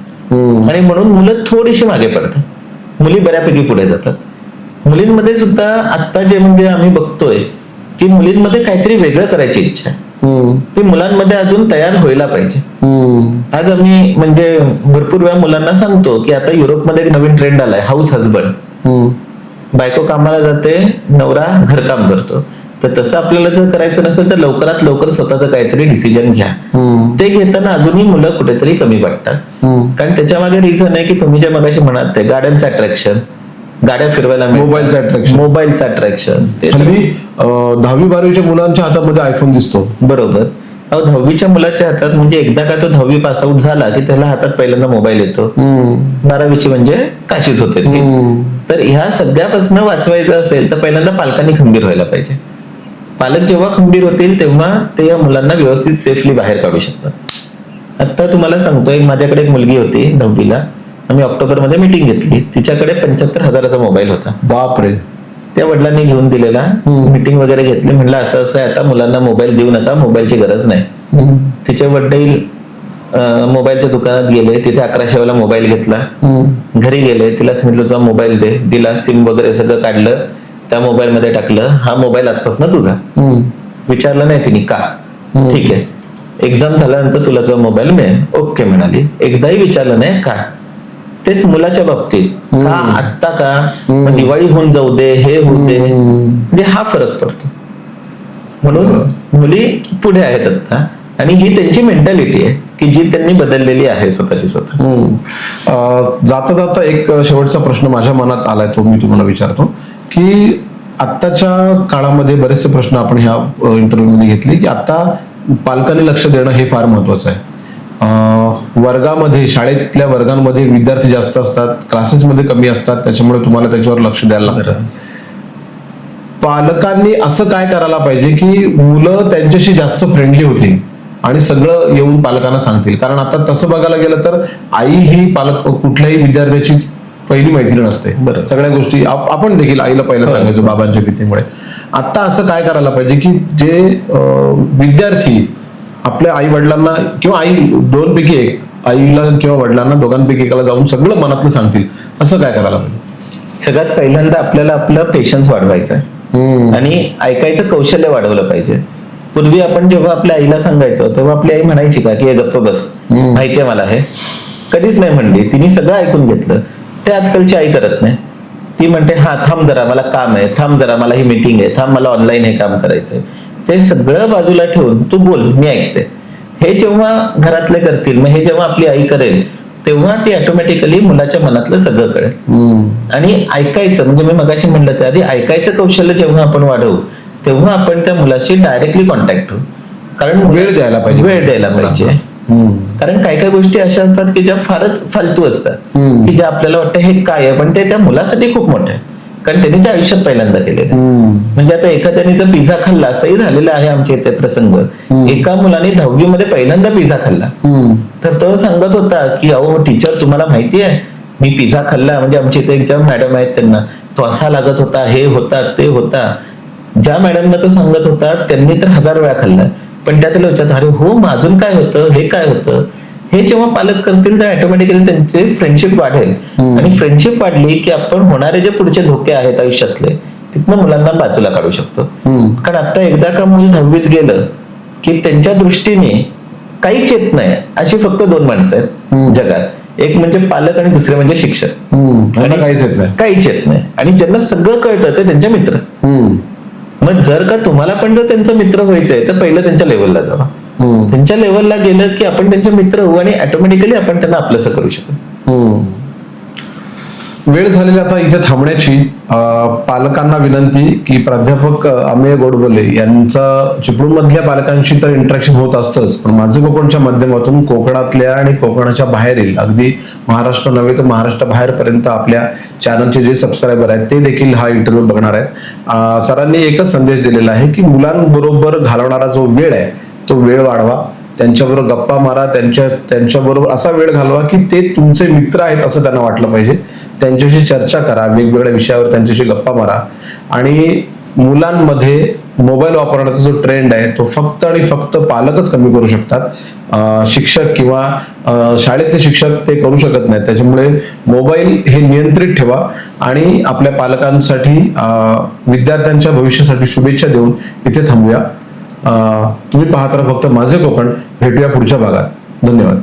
आणि म्हणून मुलं थोडीशी मागे पडतात, मुली बऱ्यापैकी पुढे जातात. मुलींमध्ये सुद्धा आता जे म्हणजे आम्ही बघतोय की मुलींमध्ये काहीतरी वेगळं करायची इच्छा आहे, ती मुलांमध्ये अजून तयार व्हायला पाहिजे. आज आम्ही म्हणजे भरपूर वेळा मुलांना सांगतो की आता युरोपमध्ये एक नवीन ट्रेंड आलाय, हाऊस हजबंड. बायको कामाला जाते, नवरा घरकाम करतो. तर तसं आपल्याला जर करायचं नसेल तर लवकरात लवकर स्वतःचं काहीतरी डिसिजन घ्या. ते घेताना अजूनही मुलं कुठेतरी कमी वाटतात. कारण त्याच्या मागे रिझन आहे की तुम्ही जे मगाशी म्हणाल ते गाड्यांचं अट्रॅक्शन, गाड्या फिरवायला, मोबाईलचं अट्रॅक्शन. हल्ली 10वी-12वीच्या मुलांच्या हातामध्ये आयफोन दिसतो. बरोबर. 10वीच्या मुलाच्या हातात म्हणजे एकदा का तो 10वी पास आउट झाला की त्याला हातात पहिल्यांदा मोबाईल येतो. 12वीची म्हणजे काशीच होते. तर ह्या सगळ्यापासून वाचवायचं असेल तर पहिल्यांदा पालकांनी खंबीर व्हायला पाहिजे. पालक जेव्हा खंबीर होतील तेव्हा ते या मुलांना व्यवस्थित सेफली बाहेर काढू शकतात. आता तुम्हाला सांगतोय, माझ्याकडे एक मुलगी होती 10वीला, आम्ही ऑक्टोबरमध्ये मीटिंग घेतली, तिच्याकडे 75,000चा मोबाईल होता. बापरे. त्या वडिलांनी घेऊन दिलेला. मीटिंग वगैरे घेतली, म्हणलं असं असं आहे, आता मुलांना मोबाईल देऊ नका, मोबाईलची गरज नाही. तिचे वडील मोबाईलच्या दुकानात गेले, तिथे 1100 वाला मोबाईल घेतला, घरी गेले, तिला सांगितलं तुझा मोबाईल दे, दिला, सिम वगैरे सगळं काढलं, त्या मोबाईल मध्ये टाकलं, हा मोबाईल आजपासून तुझा. विचारलं नाही तिने का, ठीक आहे, एक्झाम झाल्यानंतर तुला तुझा मोबाईल मिळेल, ओके म्हणाली. एकदाही विचारलं नाही का. तेच मुलाच्या बाबतीत, का आत्ता का, दिवाळी होऊन जाऊ दे, हे होऊ दे, म्हणजे हा फरक पडतो. म्हणून मुली पुढे आहेत आता, आणि ही त्यांची मेंटॅलिटी आहे की जी त्यांनी बदललेली आहे स्वतःची स्वतः. जाता जाता एक शेवटचा प्रश्न माझ्या मनात आलाय, तो मी तुम्हाला विचारतो की आत्ताच्या काळामध्ये बरेचसे प्रश्न आपण ह्या इंटरव्ह्यू मध्ये घेतले की आता पालकांनी लक्ष देणं हे फार महत्वाचं आहे. वर्गामध्ये, शाळेतल्या वर्गांमध्ये विद्यार्थी जास्त असतात, क्लासेसमध्ये कमी असतात, त्याच्यामुळे तुम्हाला त्याच्यावर लक्ष द्यायला लागतं. पालकांनी असं काय करायला पाहिजे की मुलं त्यांच्याशी जास्त फ्रेंडली होतील आणि सगळं येऊन पालकांना सांगतील? कारण आता तसं बघायला गेलं तर आई ही पालक कुठल्याही विद्यार्थ्याची पहिली मैत्रीण असते. सगळ्या गोष्टी आपण देखील आईला पहिलं सांगायचो बाबांच्या भीतीमुळे. आता असं काय करायला पाहिजे की जे विद्यार्थी आपल्या आई वडिलांना किंवा आई दोनपैकी एक, आईला किंवा वडिलांना दोघांपैकी एकाला जाऊन सगळं मनातलं सांगतील, असं काय करायला पाहिजे? सगळ्यात पहिल्यांदा आपल्याला आपलं पेशन्स वाढवायचं आहे आणि ऐकायचं कौशल्य वाढवलं पाहिजे. पूर्वी आपण जेव्हा आपल्या आईला सांगायचो तेव्हा आपली आई म्हणायची का की गप्प बस, माहितीये मला हे, कधीच नाही म्हणली. तिने सगळं ऐकून घेतलं. ते आजकालची आई करत नाही. ती म्हणते हा थांब जरा, मला काम आहे, थांब जरा, मला ही मीटिंग आहे, थांब मला ऑनलाईन हे काम करायचंय. ते सगळं बाजूला ठेवून तू बोल, मी ऐकते. हे जेव्हा घरातले करतील, मग हे जेव्हा आपली आई करेल तेव्हा ती ऑटोमॅटिकली मुलाच्या मनातलं सगळं कळेल. आणि ऐकायचं म्हणजे मी मगाशी म्हणलं ते आधी, ऐकायचं कौशल्य जेव्हा आपण वाढवू तेव्हा आपण त्या मुलाशी डायरेक्टली कॉन्टॅक्ट होऊ. कारण वेळ द्यायला पाहिजे. कारण काही काही गोष्टी अशा असतात की ज्या फारच फालतू असतात की ज्या आपल्याला वाटतं हे काय आहे, पण ते त्या मुलासाठी खूप मोठे आहे. कारण त्यांनी त्या आयुष्यात पहिल्यांदा केलेलं. म्हणजे आता एखाद्याने जर पिझ्झा खाल्ला, असंही झालेलं आहे आमच्या इथे प्रसंग. एका मुलाने 10वी मध्ये पहिल्यांदा पिझ्झा खाल्ला, तर तो सांगत होता की अहो टीचर तुम्हाला माहिती आहे मी पिझ्झा खाल्ला, म्हणजे आमच्या इथे एक मॅडम आहेत त्यांना तो असा लागत होता, हे होता ते होता. ज्या मॅडमना तो सांगत होता त्यांनी तर 1000 वेळा खाल्ला, पण त्या त्याला विचारत अरे हो मग अजून काय होतं, हे काय होतं. हे जेव्हा पालक करतील तर ऑटोमॅटिकली त्यांचे फ्रेंडशिप वाढेल आणि फ्रेंडशिप वाढली की आपण होणारे जे पुढचे धोके आहेत आयुष्यातले तिथनं मुलांना बाजूला काढू शकतो. कारण आता एकदा का मूल 10वीत गेलं की त्यांच्या दृष्टीने काहीच येत नाही अशी फक्त 2 माणसं आहेत जगात, एक म्हणजे पालक आणि दुसरे म्हणजे शिक्षक. त्यांना काहीच येत नाही. काहीच येत नाही आणि ज्यांना सगळं कळतं ते त्यांचे मित्र. मग जर का तुम्हाला पण जर त्यांचा मित्र व्हायचंय तर पहिलं त्यांच्या लेवलला जावा. त्यांच्या लेवलला गेलं की आपण त्यांचे मित्र होऊ आणि ऑटोमॅटिकली आपण त्यांना आपलंसं करू शकतो. वेळ झालेली आता इथे थांबण्याची. पालकांना विनंती की प्राध्यापक अमेय गोडबोले यांचं चिपळूण मधल्या पालकांशी तर इंटरॅक्शन होत असतंच, पण माझे कोकणच्या माध्यमातून कोकणातल्या आणि कोकणाच्या बाहेरील अगदी महाराष्ट्र नव्हे तर महाराष्ट्र बाहेर पर्यंत आपल्या चॅनलचे जे सबस्क्रायबर आहेत ते देखील हा इंटरव्ह्यू बघणार आहेत. सरांनी एकच संदेश दिलेला आहे की मुलांबरोबर घालवणारा जो वेळ आहे तो वेळ वाढवा, त्यांच्याबरोबर गप्पा मारा, त्यांच्याबरोबर असा वेळ घालवा की ते तुमचे मित्र आहेत असं त्यांना वाटलं पाहिजे. त्यांच्याशी चर्चा करा, वेगवेगळ्या विषयावर त्यांच्याशी गप्पा मारा. आणि मुलांमध्ये मोबाईल वापरण्याचा जो ट्रेंड आहे तो फक्त आणि फक्त पालकच कमी करू शकतात. शिक्षक किंवा शाळेतले शिक्षक ते करू शकत नाहीत. त्याच्यामुळे मोबाईल हे नियंत्रित ठेवा आणि आपल्या पालकांसाठी विद्यार्थ्यांच्या भविष्यासाठी शुभेच्छा देऊन इथे थांबूया. तुम्ही पाहत राहा फक्त माझे कोकण. भेटूया पुढच्या भागात. धन्यवाद.